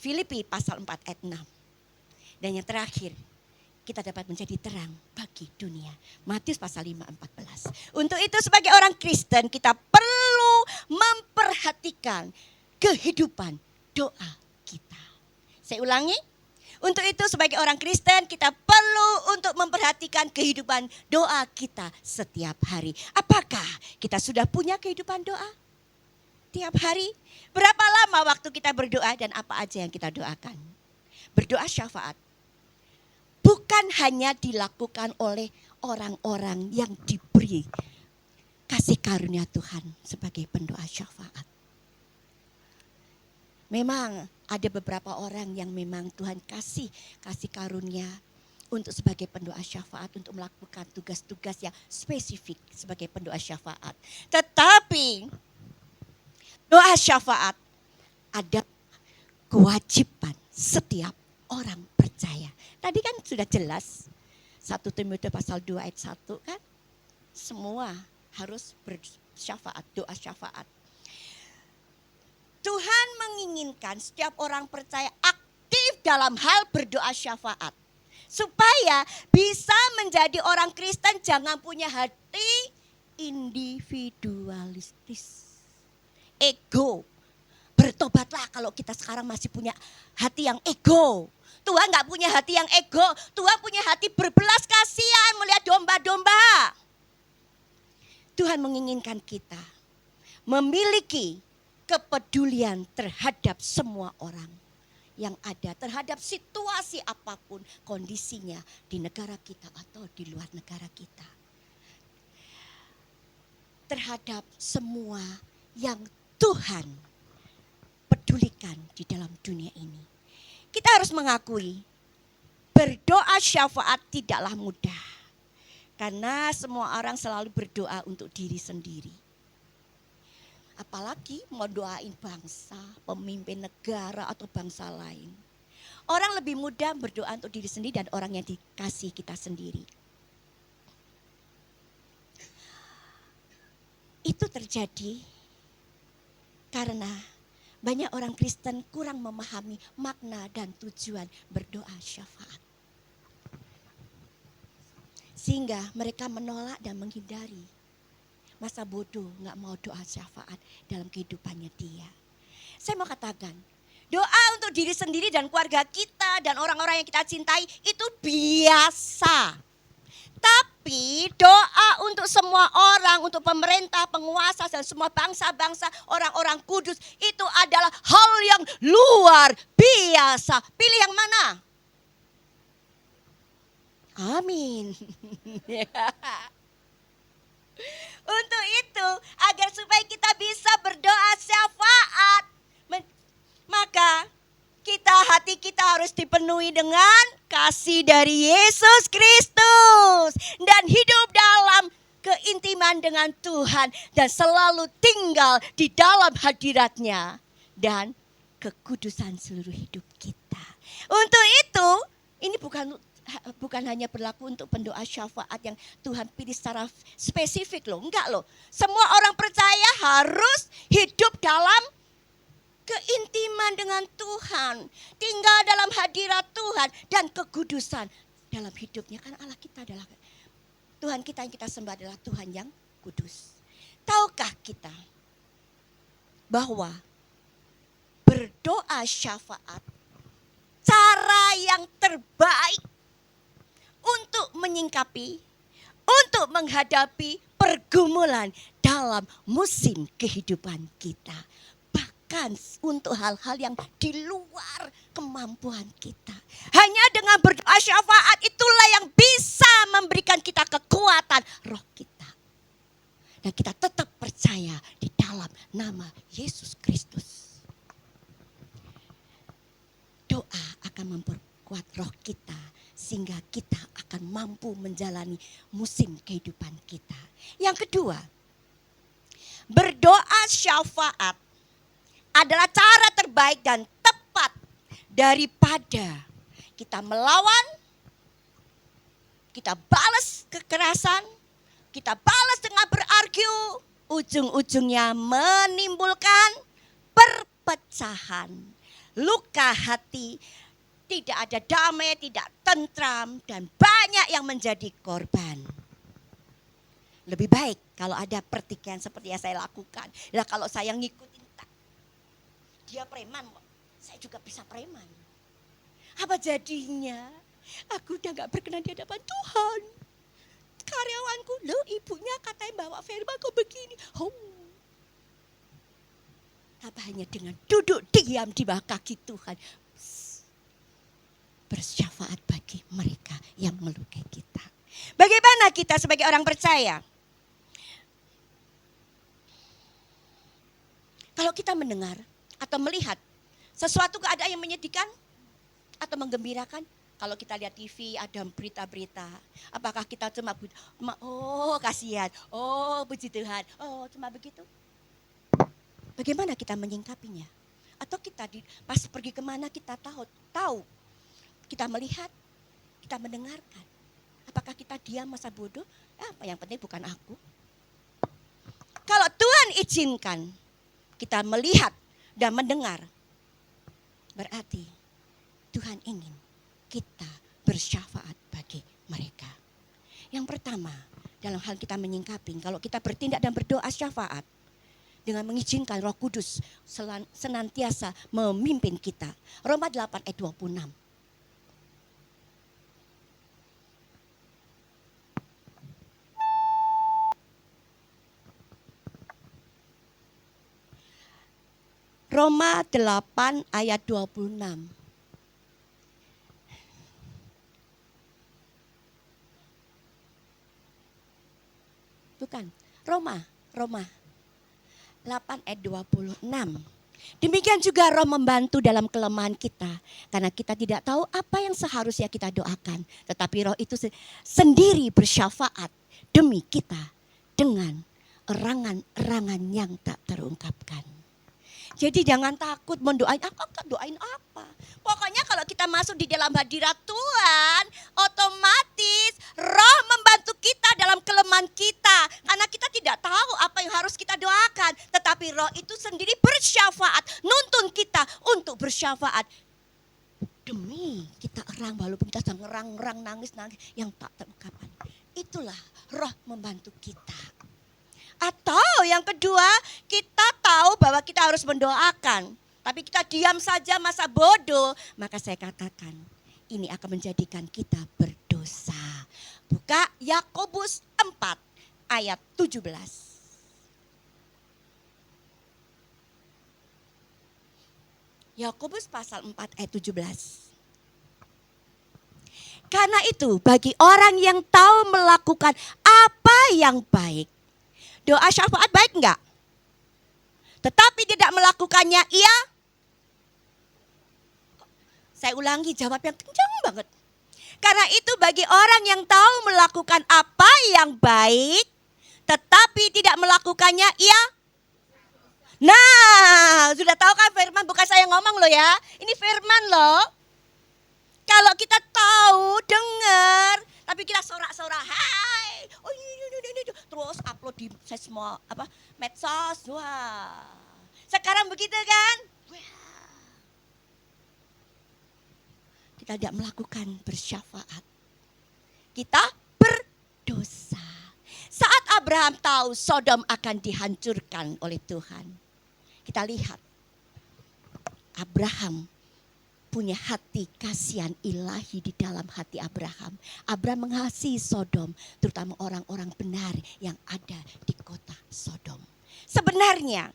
Filipi pasal 4 ayat 6. Dan yang terakhir, kita dapat menjadi terang bagi dunia. Matius pasal 5 ayat 14. Untuk itu sebagai orang Kristen kita perlu memperhatikan kehidupan doa kita. Saya ulangi. Untuk itu sebagai orang Kristen kita perlu untuk memperhatikan kehidupan doa kita setiap hari. Apakah kita sudah punya kehidupan doa? Tiap hari, berapa lama waktu kita berdoa dan apa aja yang kita doakan? Berdoa syafaat bukan hanya dilakukan oleh orang-orang yang diberi kasih karunia Tuhan sebagai pendoa syafaat. Memang ada beberapa orang yang memang Tuhan kasih karunia untuk sebagai pendoa syafaat, untuk melakukan tugas-tugas yang spesifik sebagai pendoa syafaat. Tetapi doa syafaat ada kewajiban setiap orang percaya. Tadi kan sudah jelas 1 Timotius pasal 2 ayat 1 kan. Semua harus bersyafaat, doa syafaat. Tuhan menginginkan setiap orang percaya aktif dalam hal berdoa syafaat. Supaya bisa menjadi orang Kristen jangan punya hati individualistis. Ego. Bertobatlah kalau kita sekarang masih punya hati yang ego. Tuhan gak punya hati yang ego. Tuhan punya hati berbelas kasihan melihat domba-domba. Tuhan menginginkan kita memiliki kepedulian terhadap semua orang yang ada. Terhadap situasi apapun kondisinya di negara kita atau di luar negara kita. Terhadap semua yang Tuhan pedulikan di dalam dunia ini. Kita harus mengakui berdoa syafaat tidaklah mudah. Karena semua orang selalu berdoa untuk diri sendiri. Apalagi mau doain bangsa, pemimpin negara atau bangsa lain. Orang lebih mudah berdoa untuk diri sendiri dan orang yang dikasih kita sendiri. Itu terjadi karena banyak orang Kristen kurang memahami makna dan tujuan berdoa syafaat. Sehingga mereka menolak dan menghindari. Masa bodoh gak mau doa syafaat dalam kehidupannya dia. Saya mau katakan, doa untuk diri sendiri dan keluarga kita dan orang-orang yang kita cintai itu biasa. Tapi doa untuk semua orang, untuk pemerintah, penguasa dan semua bangsa-bangsa, orang-orang kudus itu adalah hal yang luar biasa. Pilih yang mana? Amin. Untuk itu, agar supaya kita bisa berdoa syafaat, maka hati kita harus dipenuhi dengan kasih dari Yesus Kristus dan hidup dalam keintiman dengan Tuhan dan selalu tinggal di dalam hadirat-Nya dan kekudusan seluruh hidup kita. Untuk itu, ini bukan hanya berlaku untuk pendoa syafaat yang Tuhan pilih secara spesifik loh. Enggak loh. Semua orang percaya harus hidup dalam keintiman dengan Tuhan. Tinggal dalam hadirat Tuhan dan kekudusan dalam hidupnya. Karena Allah kita adalah Tuhan kita yang kita sembah adalah Tuhan yang kudus. Tahukah kita bahwa berdoa syafaat cara yang terbaik untuk menyingkapi, untuk menghadapi pergumulan dalam musim kehidupan kita. Bahkan untuk hal-hal yang di luar kemampuan kita. Hanya dengan berdoa syafaat itulah yang bisa memberikan kita kekuatan roh kita. Dan kita tetap percaya di dalam nama Yesus Kristus. Doa akan memperkuat roh kita sehingga kita akan mampu menjalani musim kehidupan kita. Yang kedua, berdoa syafaat adalah cara terbaik dan tepat daripada kita melawan, kita balas kekerasan, kita balas dengan berargu, ujung-ujungnya menimbulkan perpecahan, luka hati, tidak ada damai, tidak tentram, dan banyak yang menjadi korban. Lebih baik kalau ada pertikaian seperti yang saya lakukan. Nah, kalau saya ngikutin dia preman, saya juga bisa preman. Apa jadinya? Aku udah gak berkenan di hadapan Tuhan. Karyawanku, loh ibunya katanya bawa firman kok begini. Apa hanya dengan duduk diam di bawah kaki Tuhan. Bersyafaat bagi mereka yang melukai kita. Bagaimana kita sebagai orang percaya? Kalau kita mendengar atau melihat sesuatu keadaan yang menyedihkan atau menggembirakan, kalau kita lihat TV ada berita-berita, apakah kita cuma oh kasihan, oh puji Tuhan, oh cuma begitu? Bagaimana kita menyingkapinya? Atau kita pas pergi kemana kita tahu, kita melihat, kita mendengarkan. Apakah kita diam masa bodoh? Apa yang penting bukan aku. Kalau Tuhan izinkan kita melihat dan mendengar, berarti Tuhan ingin kita bersyafaat bagi mereka. Yang pertama, dalam hal kita menyingkapi, kalau kita bertindak dan berdoa syafaat, dengan mengizinkan Roh Kudus senantiasa memimpin kita. Roma 8 ayat 26. Roma 8 ayat 26. Bukan, Roma 8 ayat 26. Demikian juga Roh membantu dalam kelemahan kita. Karena kita tidak tahu apa yang seharusnya kita doakan. Tetapi Roh itu sendiri bersyafaat demi kita dengan erangan-erangan yang tak terungkapkan. Jadi jangan takut mendoain, doain apa. Pokoknya kalau kita masuk di dalam hadirat Tuhan, otomatis Roh membantu kita dalam kelemahan kita. Karena kita tidak tahu apa yang harus kita doakan. Tetapi Roh itu sendiri bersyafaat, nuntun kita untuk bersyafaat. Demi kita erang, walaupun kita sedang ngerang-ngerang, nangis-nangis yang tak terungkapkan. Itulah Roh membantu kita. Atau yang kedua, kita tahu bahwa kita harus mendoakan. Tapi kita diam saja masa bodoh. Maka saya katakan, ini akan menjadikan kita berdosa. Buka Yakobus 4 ayat 17. Yakobus pasal 4 ayat 17. Karena itu bagi orang yang tahu melakukan apa yang baik. Doa syafaat baik enggak? Tetapi tidak melakukannya, ia. Saya ulangi, jawab yang kencang banget. Karena itu bagi orang yang tahu melakukan apa yang baik, tetapi tidak melakukannya, ia. Nah, sudah tahu kan firman, bukan saya ngomong loh ya. Ini firman loh. Kalau kita tahu, dengar, tapi kita sorak-sorak, hai, oh ini, terus upload di semua medsos, wah. Sekarang begitu kan? Wah. Kita tidak melakukan bersyafaat. Kita berdosa. Saat Abraham tahu Sodom akan dihancurkan oleh Tuhan, kita lihat Abraham punya hati kasihan ilahi di dalam hati Abraham. Abraham mengasihi Sodom, terutama orang-orang benar yang ada di kota Sodom. Sebenarnya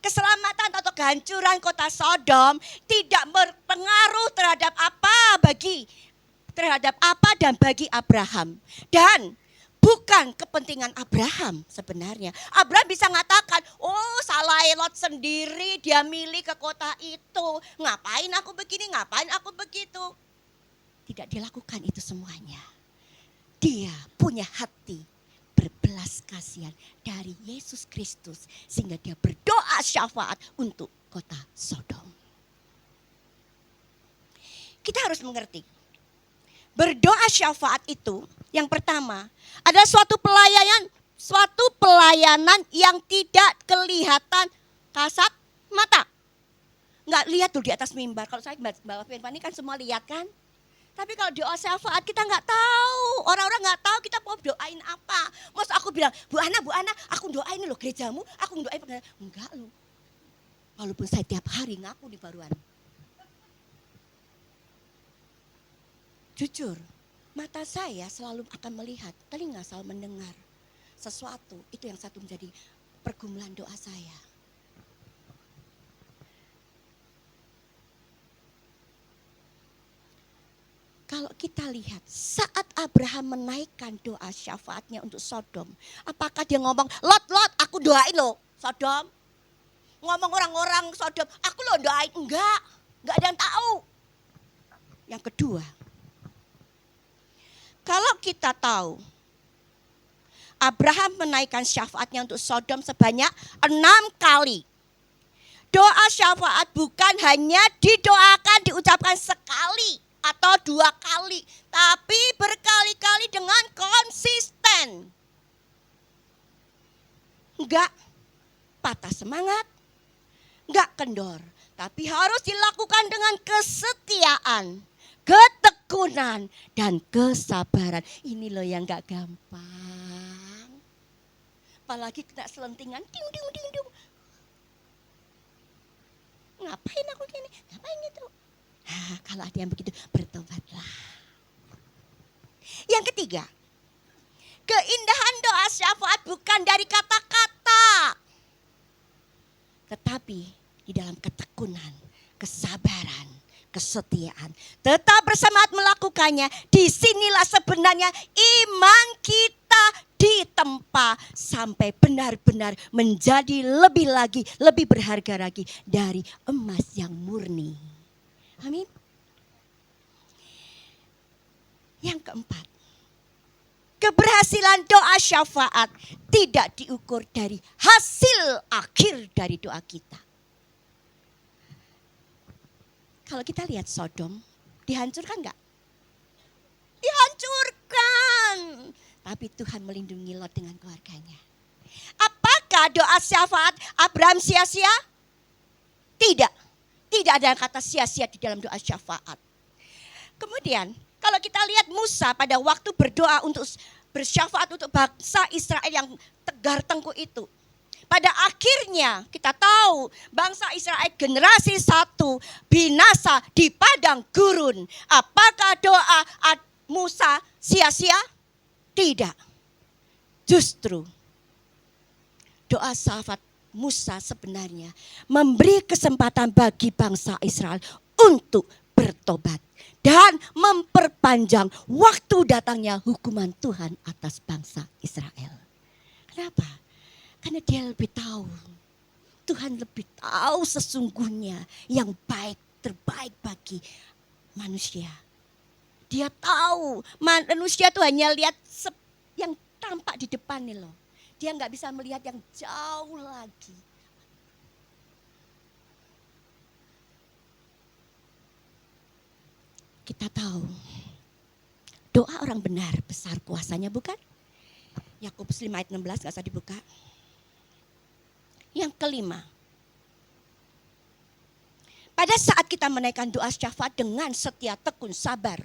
keselamatan atau kehancuran kota Sodom tidak berpengaruh terhadap apa dan bagi Abraham. Dan bukan kepentingan Abraham sebenarnya. Abraham bisa mengatakan, oh salah Lot sendiri, dia milih ke kota itu. Ngapain aku begini, ngapain aku begitu. Tidak dilakukan itu semuanya. Dia punya hati berbelas kasihan dari Yesus Kristus. Sehingga dia berdoa syafaat untuk kota Sodom. Kita harus mengerti. Berdoa syafaat itu yang pertama adalah suatu pelayanan yang tidak kelihatan kasat mata. Nggak lihat tuh di atas mimbar. Kalau saya bawa firman ini kan semua lihat kan. Tapi kalau doa syafaat kita nggak tahu. Orang-orang nggak tahu kita mau doain apa. Mas aku bilang, Bu Ana, aku doain loh gerejamu. Aku doain. Enggak loh. Walaupun saya tiap hari ngaku di baruan. Jujur, mata saya selalu akan melihat, telinga selalu mendengar sesuatu. Itu yang satu menjadi pergumulan doa saya. Kalau kita lihat saat Abraham menaikkan doa syafaatnya untuk Sodom. Apakah dia ngomong, Lot, aku doain loh Sodom. Ngomong orang-orang Sodom, aku loh doain. Enggak ada yang tahu. Yang kedua, kalau kita tahu Abraham menaikkan syafaatnya untuk Sodom sebanyak 6 kali. Doa syafaat bukan hanya didoakan, diucapkan sekali atau 2 kali. Tapi berkali-kali dengan konsisten. Enggak patah semangat, enggak kendor. Tapi harus dilakukan dengan kesetiaan, ketekunan, dan kesabaran. Ini loh yang gak gampang. Apalagi kena selentingan. Ding. Ngapain aku gini? Ngapain itu? Nah, kalau ada yang begitu, bertobatlah. Yang ketiga, keindahan doa syafaat bukan dari kata-kata. Tetapi di dalam ketekunan, kesabaran, kesetiaan. Tetap bersemangat melakukannya. Disinilah sebenarnya iman kita ditempa sampai benar-benar menjadi lebih lagi, lebih berharga lagi dari emas yang murni. Amin. Yang keempat, keberhasilan doa syafaat tidak diukur dari hasil akhir dari doa kita. Kalau kita lihat Sodom, dihancurkan enggak? Dihancurkan. Tapi Tuhan melindungi Lot dengan keluarganya. Apakah doa syafaat Abraham sia-sia? Tidak. Tidak ada kata sia-sia di dalam doa syafaat. Kemudian, kalau kita lihat Musa pada waktu berdoa untuk bersyafaat untuk bangsa Israel yang tegar tengkuk itu. Pada akhirnya kita tahu bangsa Israel generasi 1 binasa di padang gurun. Apakah doa Musa sia-sia? Tidak. Justru doa syafaat Musa sebenarnya memberi kesempatan bagi bangsa Israel untuk bertobat dan memperpanjang waktu datangnya hukuman Tuhan atas bangsa Israel. Kenapa? Karena dia lebih tahu, Tuhan lebih tahu sesungguhnya yang baik, terbaik bagi manusia. Dia tahu manusia itu hanya lihat yang tampak di depan nih loh. Dia nggak bisa melihat yang jauh lagi. Kita tahu doa orang benar besar kuasanya, bukan? Yakobus 5 ayat 16 nggak usah dibuka. Yang kelima, pada saat kita menaikkan doa syafaat dengan setia, tekun, sabar,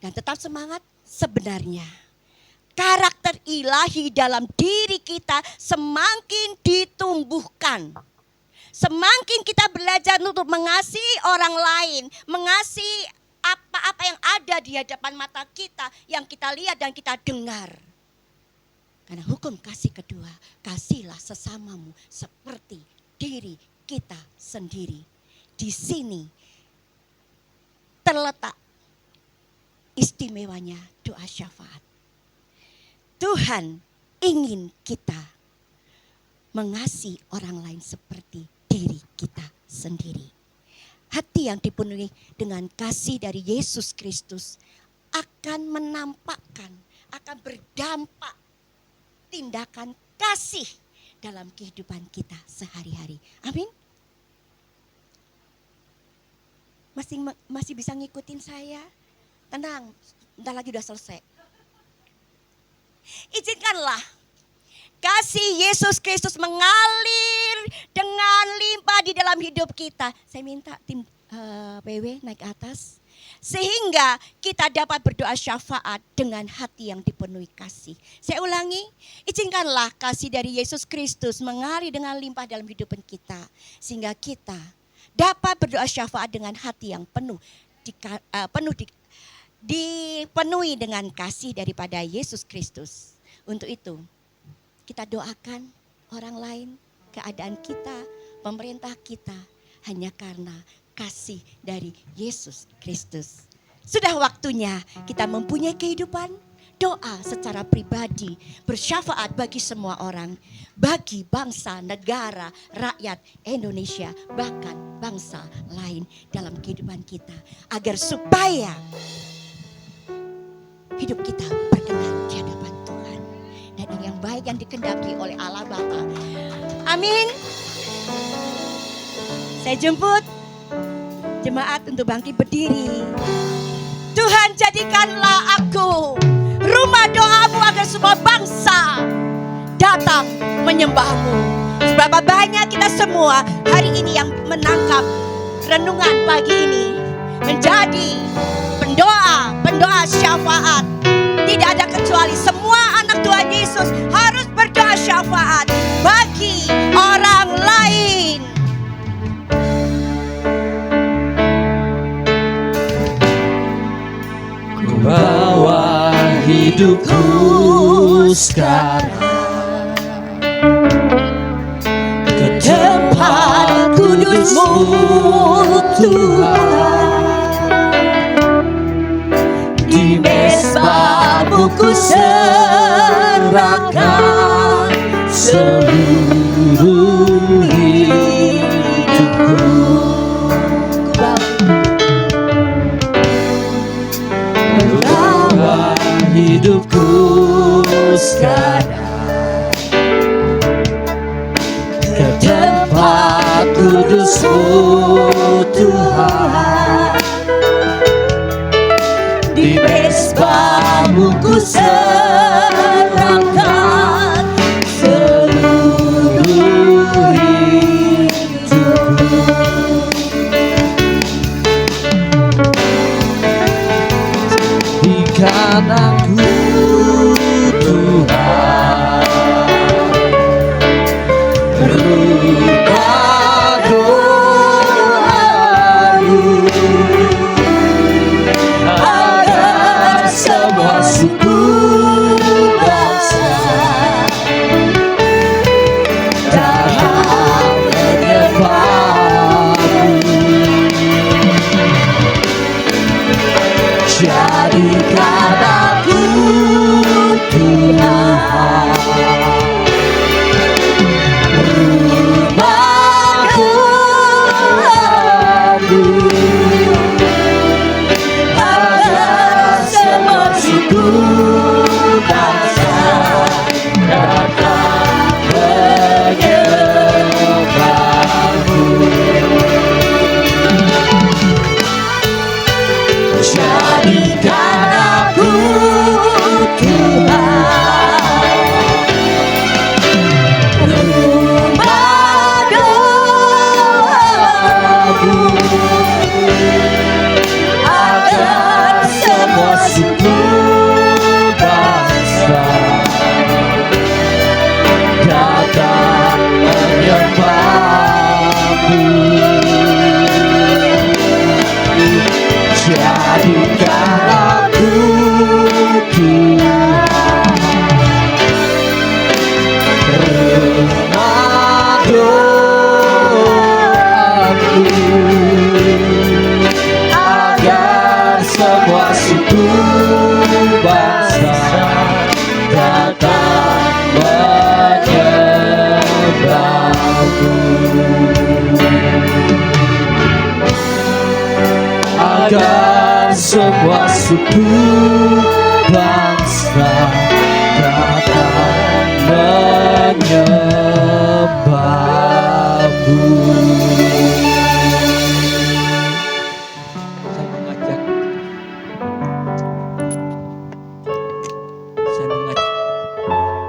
dan tetap semangat, sebenarnya karakter ilahi dalam diri kita semakin ditumbuhkan. Semakin kita belajar untuk mengasihi orang lain, mengasihi apa-apa yang ada di hadapan mata kita, yang kita lihat dan kita dengar. Karena hukum kasih kedua, kasihlah sesamamu seperti diri kita sendiri. Di sini terletak istimewanya doa syafaat. Tuhan ingin kita mengasihi orang lain seperti diri kita sendiri. Hati yang dipenuhi dengan kasih dari Yesus Kristus akan menampakkan, akan berdampak tindakan kasih dalam kehidupan kita sehari-hari. Amin. Masih bisa ngikutin saya? Tenang, bentar lagi udah selesai. Izinkanlah kasih Yesus Kristus mengalir dengan limpah di dalam hidup kita. Saya minta tim PW naik ke atas. Sehingga kita dapat berdoa syafaat dengan hati yang dipenuhi kasih. Saya ulangi, izinkanlah kasih dari Yesus Kristus mengalir dengan limpah dalam hidup kita. Sehingga kita dapat berdoa syafaat dengan hati yang dipenuhi dengan kasih daripada Yesus Kristus. Untuk itu, kita doakan orang lain, keadaan kita, pemerintah kita, hanya karena kasih dari Yesus Kristus. Sudah waktunya kita mempunyai kehidupan doa secara pribadi, bersyafaat bagi semua orang, bagi bangsa, negara, rakyat Indonesia, bahkan bangsa lain dalam kehidupan kita. Agar supaya hidup kita berkenan di hadapan Tuhan. Dan ini yang baik yang dikehendaki oleh Allah Bapa. Amin. Saya jemput jemaat untuk bangkit berdiri. Tuhan, jadikanlah aku rumah doamu agar semua bangsa datang menyembahmu. Seberapa banyak kita semua hari ini yang menangkap renungan pagi ini menjadi pendoa syafaat. Tidak ada kecuali semua anak Tuhan Yesus harus berdoa syafaat bagi orang lain. Ku bawa hidupku sekarang ke tempat kudus-Mu Tuhan. Di mezbah-Mu ku serahkan seluruh hidupku. Bawa hidupku sekarang ke tempat kudus-Mu Tuhan. Di mezbah-Mu ku serahkan seluruh hidupku. Berikan aku Tuhan berubah doaku agar semua suku semua suku bangsa datang menyembahmu.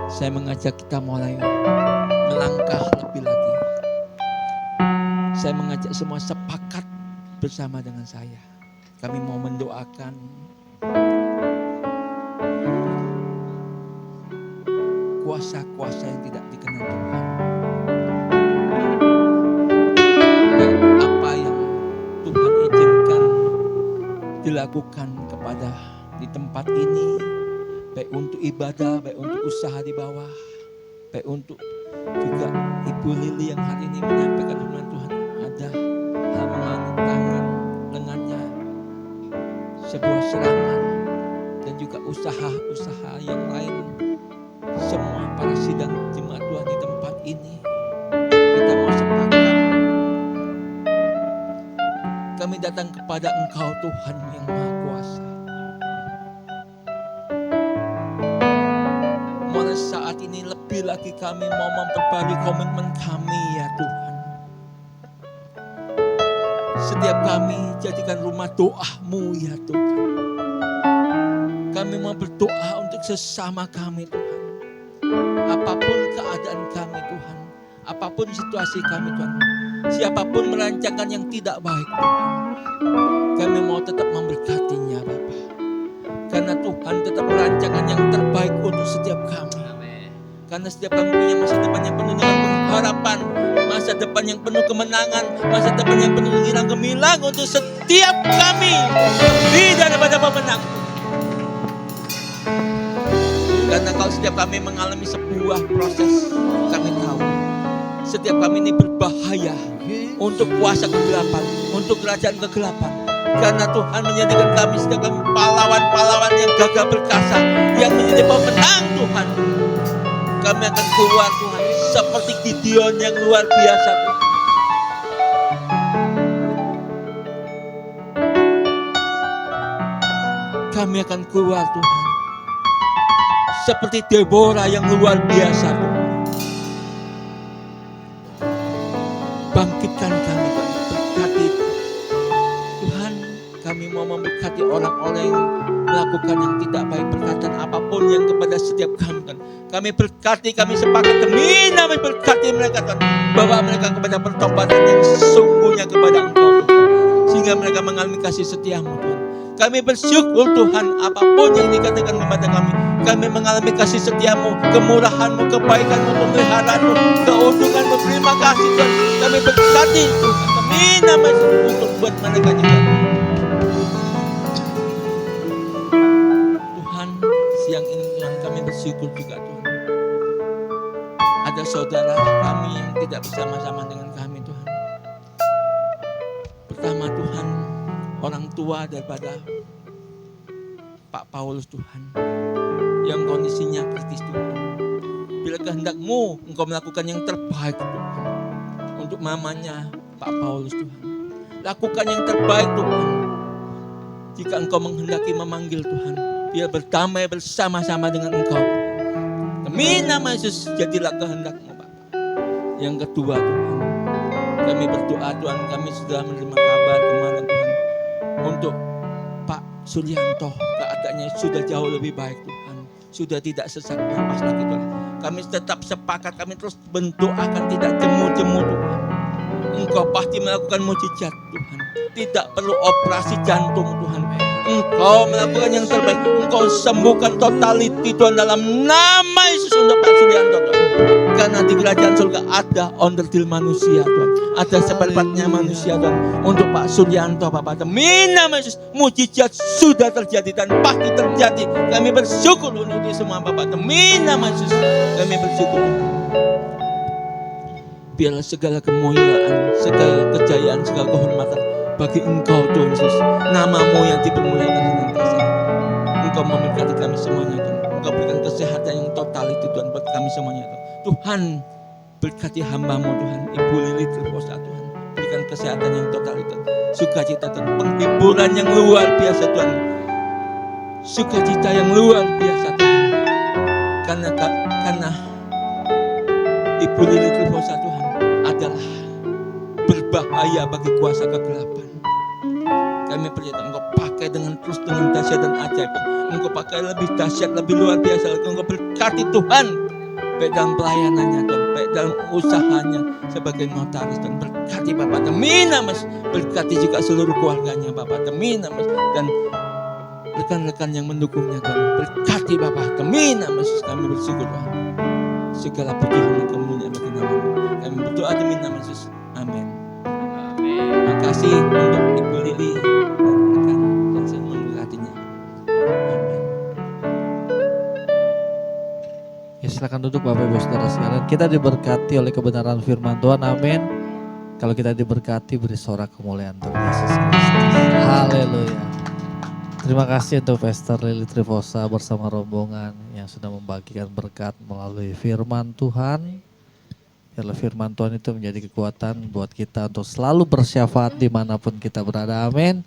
Saya mengajak kita mulai melangkah lebih lagi. Saya mengajak semua sepakat bersama dengan saya. Kami mau mendoakan kuasa-kuasa yang tidak dikenal Tuhan. Dan apa yang Tuhan izinkan dilakukan kepada di tempat ini, baik untuk ibadah, baik untuk usaha di bawah, baik untuk juga Ibu Lili yang hari ini menyampaikan firman Tuhan, ada hal mengangkat tangan lengannya, sebuah serangan, dan juga usaha-usaha yang lain. Semua para sidang jemaat Tuhan di tempat ini, kita mau sepakat. Kami datang kepada Engkau Tuhan yang Maha Kuasa. Mulai saat ini lebih lagi kami mau memperbarui komitmen kami ya Tuhan. Setiap kami jadikan rumah doa-Mu ya Tuhan. Kami mau berdoa untuk sesama kami Tuhan. Apapun keadaan kami Tuhan, apapun situasi kami Tuhan, siapapun merancangkan yang tidak baik Tuhan, kami mau tetap memberkatinya Bapa. Karena Tuhan tetap merancangkan yang terbaik untuk setiap kami. Karena setiap kami punya masa depan yang penuh dengan pengharapan, masa depan yang penuh kemenangan, masa depan yang penuh girang gemilang untuk setiap kami, lebih daripada pemenang. Karena kalau setiap kami mengalami sebuah proses, kami tahu setiap kami ini berbahaya untuk kuasa kegelapan, untuk kerajaan kegelapan. Karena Tuhan menjadikan kami setiap kami pahlawan-pahlawan yang gagah perkasa, yang menjadi pemenang Tuhan. Kami akan keluar Tuhan seperti Gideon yang luar biasa Tuhan. Kami akan keluar Tuhan seperti Deborah yang luar biasa Tuhan. Bangkitkan kami Tuhan, berkati Tuhan. Kami mau memberkati orang-orang yang melakukan yang tidak baik, perkataan apapun yang kepada setiap kami Tuhan. Kami berkati, kami sepakat demi nama berkati mereka Tuhan. Bawa mereka kepada pertobatan yang sesungguhnya kepada Engkau Tuhan. Sehingga mereka mengalami kasih setia-Mu Tuhan. Kami bersyukur Tuhan, apapun yang dikatakan kepada kami, kami mengalami kasih setia-Mu, kemurahan-Mu, kebaikan-Mu, pemeliharaan-Mu, keuntungan-Mu. Terima kasih Tuhan. Kami berkati Tuhan, demi nama Yesus untuk buat mereka juga. Tuhan, siang ini Tuhan kami bersyukur juga Tuhan. Ada saudara kami yang tidak bersama-sama dengan kami Tuhan. Pertama Tuhan, orang tua daripada Pak Paulus Tuhan, yang kondisinya kritis Tuhan. Bila kehendak-Mu, Engkau melakukan yang terbaik Tuhan. Untuk mamanya Pak Paulus Tuhan, lakukan yang terbaik Tuhan. Jika Engkau menghendaki memanggil Tuhan, biar berdamai bersama-sama dengan Engkau Tuhan. Demi nama Yesus, jadilah kehendak-Mu Bapak. Yang kedua Tuhan, kami berdoa Tuhan, kami sudah menerima kabar kemarin Tuhan, untuk Pak Suryanto, keadaannya sudah jauh lebih baik Tuhan. Sudah tidak sesak napas lagi Tuhan. Kami tetap sepakat, kami terus berdoakan, tidak jemu-jemu Tuhan. Engkau pasti melakukan mujizat Tuhan. Tidak perlu operasi jantung Tuhan. Engkau melakukan yang terbaik. Engkau sembuhkan totality Tuhan dalam nama Yesus untuk Pak Suryanto Tuhan. Karena di kerajaan surga ada onderdil manusia Tuhan. Ada seperempatnya manusia Tuhan. Untuk Pak Suryanto Bapak, demi nama Yesus, mujizat sudah terjadi dan pasti terjadi. Kami bersyukur untuk itu semua Bapak, demi nama Yesus. Kami bersyukur. Biarlah segala kemuliaan, segala kejayaan, segala kehormatan bagi Engkau Tuhan Yesus. Nama-Mu yang dipermuliakan senantiasa. Engkau memberkati kami semuanya Tuhan. Engkau berikan kesehatan yang total itu Tuhan buat kami semuanya Tuhan. Tuhan berkati hamba-Mu Tuhan, Ibu Lili Triposa Tuhan. berikan kesehatan yang total itu. Sukacita Tuhan, penghiburan yang luar biasa Tuhan. Sukacita yang luar biasa Tuhan. Karena Ibu Lili Trifosa Tuhan adalah berbahaya bagi kuasa kegelapan. Kami percaya Engkau pakai dengan terus dengan dahsyat dan ajaib. Engkau pakai lebih dahsyat, lebih luar biasa lagi. Engkau berkati Tuhan, baik dalam pelayanannya Tuhan, baik dalam usahanya sebagai notaris Tuhan. Berkati Bapak demi nama Yesus. Berkati juga seluruh keluarganya Bapak demi nama Yesus. Dan rekan-rekan yang mendukungnya Tuhan. Berkati Bapak demi nama Yesus. Kami bersyukur Tuhan. Segala puji dan kemuliaan bagi nama-Mu. Kami berdoa demi nama Yesus. Amin. Terima kasih untuk Ibu Lili dan rekan dan saya memberkatinya. Amin. Ya, silakan duduk Bapak Ibu Saudara sekalian. Kita diberkati oleh kebenaran firman Tuhan. Amin. Kalau kita diberkati, beri sorak kemuliaan Tuhan Yesus Kristus. Haleluya. Terima kasih untuk Pastor Lili Trifosa bersama rombongan yang sudah membagikan berkat melalui firman Tuhan. Biarlah firman Tuhan itu menjadi kekuatan buat kita untuk selalu bersyafaat dimanapun kita berada. Amin.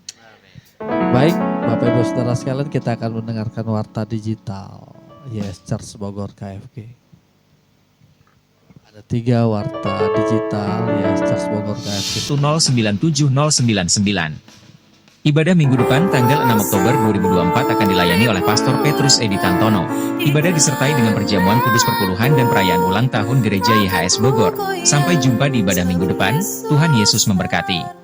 Baik, Bapak Ibu Saudara sekalian, kita akan mendengarkan warta digital Yes Church Bogor KFG. Ada 3 warta digital Yes Church Bogor KFG. 097099. Ibadah minggu depan tanggal 6 Oktober 2024 akan dilayani oleh Pastor Petrus Edi Tantono. Ibadah disertai dengan perjamuan kudus perpuluhan dan perayaan ulang tahun Gereja YHS Bogor. Sampai jumpa di ibadah minggu depan. Tuhan Yesus memberkati.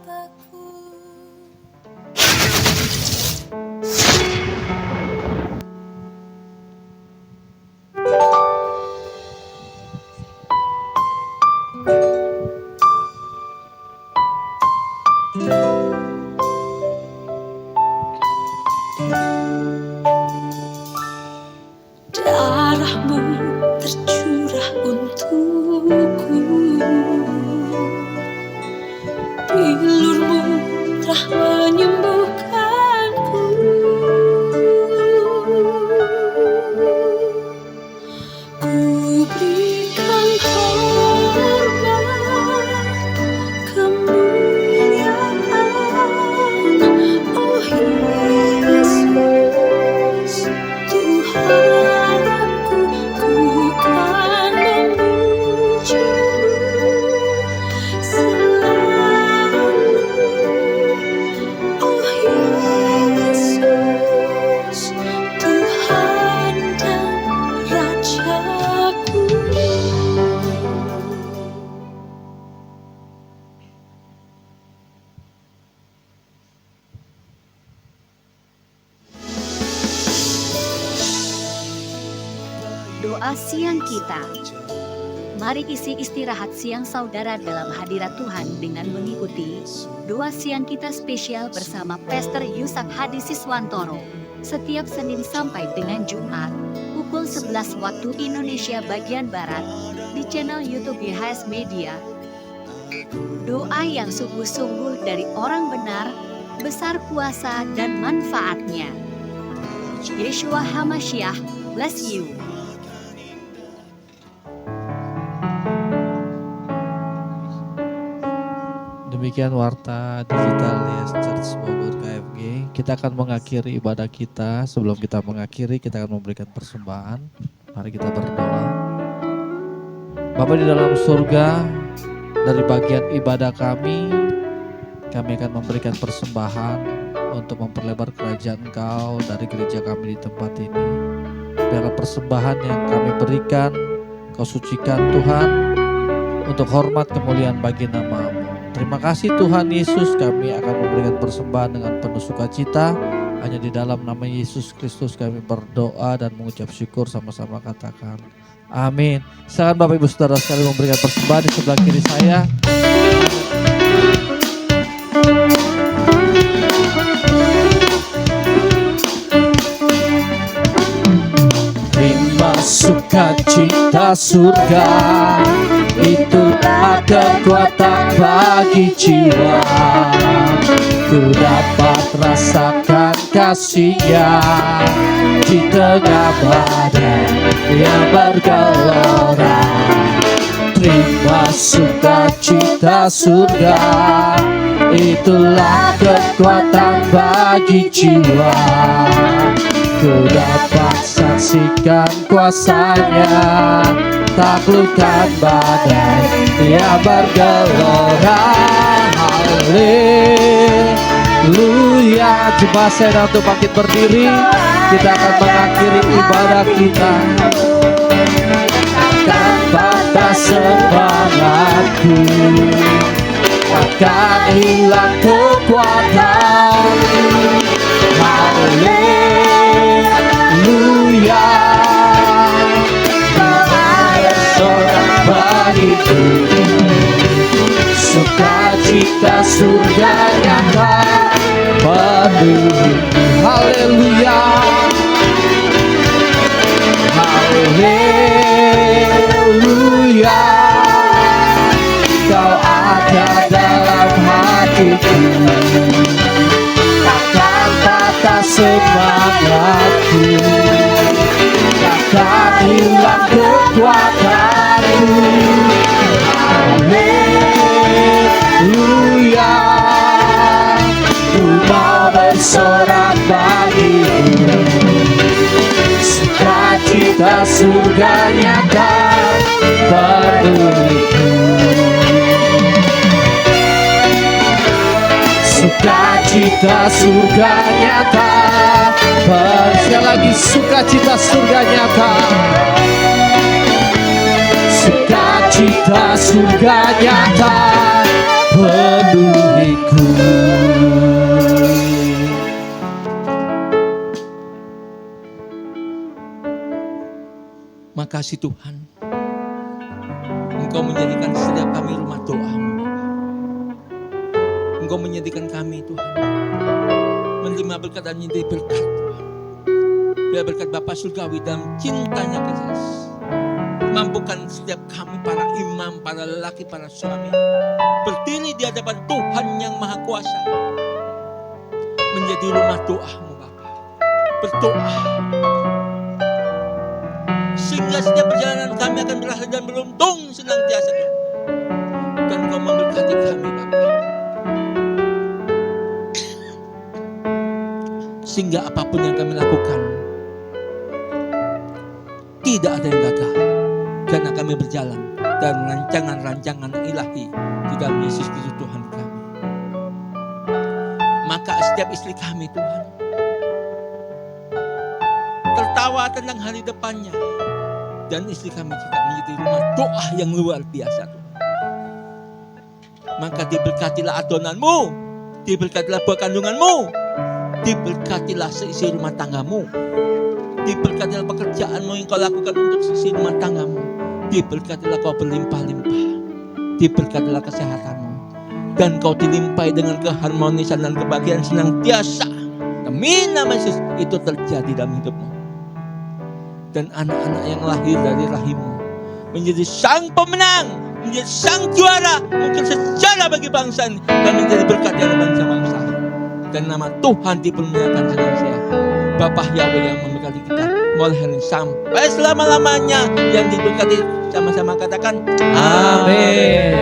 Darahmu tercurah untukku, bilurmu telah menyembuhkanku. Ku berikan hormat, kemuliaan, oh Yesus, Tuhanku, ku kan memuji-Mu selalu, oh Yesus, Tuhan dan Rajaku. Doa siang kita. Mari isi istirahat siang saudara dalam hadirat Tuhan dengan mengikuti doa siang kita spesial bersama Pastor Yusak Hadi Siswantoro setiap Senin sampai dengan Jumat pukul 11 waktu Indonesia bagian Barat di channel YouTube YHS Media. Doa yang sungguh-sungguh dari orang benar, besar kuasa dan manfaatnya. Yeshua HaMashiach, bless you. Demikian warta digital Yes Church Bogor KFG. Kita akan mengakhiri ibadah kita. Sebelum kita mengakhiri, kita akan memberikan persembahan. Mari kita berdoa. Bapa di dalam surga, dari bagian ibadah kami akan memberikan persembahan untuk memperlebar kerajaan Engkau dari gereja kami di tempat ini. Biarlah persembahan yang kami berikan, Kau sucikan Tuhan, untuk hormat kemuliaan bagi nama-Mu. Terima kasih Tuhan Yesus, kami akan memberikan persembahan dengan penuh sukacita. Hanya di dalam nama Yesus Kristus kami berdoa dan mengucap syukur, sama-sama katakan amin. Silakan Bapak Ibu Saudara sekalian memberikan persembahan di sebelah kiri saya. Terima sukacita surga, itulah kekuatan bagi jiwa. Ku dapat rasakan kasih-Nya di tengah badai yang bergelora. Terima sukacita sukacita surga, itulah kekuatan bagi jiwa. Ku dapat saksikan kuasanya, taklukkan badai, Dia bergelora. Haleluya. Jemaat saya untuk bangkit berdiri, kita akan mengakhiri ibadah kita. Takkan patah semangatku, takkan hilang kekuatanku. Haleluya. Bersorak bagiku, sukacita surga nyata penuhi. Haleluya. Haleluya. Kau ada dalam hatiku, takkan patah semangatku, takkan hilang kekuatanku. Haleluya. Ku mau bersorak bagimu, sukacita surga nyata penuhiku. Sukacita surga nyata, sekali lagi sukacita surga nyata. Sukacita surga nyata penuhiku. Makasih Tuhan, Engkau menjadikan setiap kami rumah doa-Mu. Engkau menjadikan kami Tuhan menerima berkat dan menjadi berkat Tuhan. Biar berkat Bapa Surgawi dalam cintanya kasih, mampukan setiap kami para imam, para lelaki, para suami berdiri di hadapan Tuhan yang Maha Kuasa, menjadi rumah doa-Mu Bapa. Berdoa sehingga setiap perjalanan kami akan berhasil dan beruntung senantiasa Tuhan. Dan Engkau memberkati kami Bapa, sehingga apapun yang kami lakukan tidak ada yang gagal, karena kami berjalan dan rancangan-rancangan ilahi di dalam Yesus Kristus Tuhan kami. Maka setiap istri kami Tuhan tertawa tentang hari depannya, dan istri kami juga menjadi rumah doa yang luar biasa Tuhan. Maka diberkatilah adonanmu, diberkatilah buah kandunganmu, diberkatilah seisi rumah tanggamu, diberkatilah pekerjaanmu yang kau lakukan untuk seisi rumah tanggamu, diberkatilah kau berlimpah-limpah, diberkatilah kesehatanmu, dan kau dilimpahi dengan keharmonisan dan kebahagiaan senantiasa. Demi nama Yesus itu terjadi dalam hidupmu. Dan anak-anak yang lahir dari rahimmu menjadi sang pemenang, menjadi sang juara, mungkin sejarah bagi bangsa ini, dan menjadi berkat dari bangsa-bangsa. Dan nama Tuhan dipermuliakan senantiasa. Bapa Yahweh yang memberkati kita mulai hari ini sampai selama-lamanya, yang diberkati sama-sama katakan amin.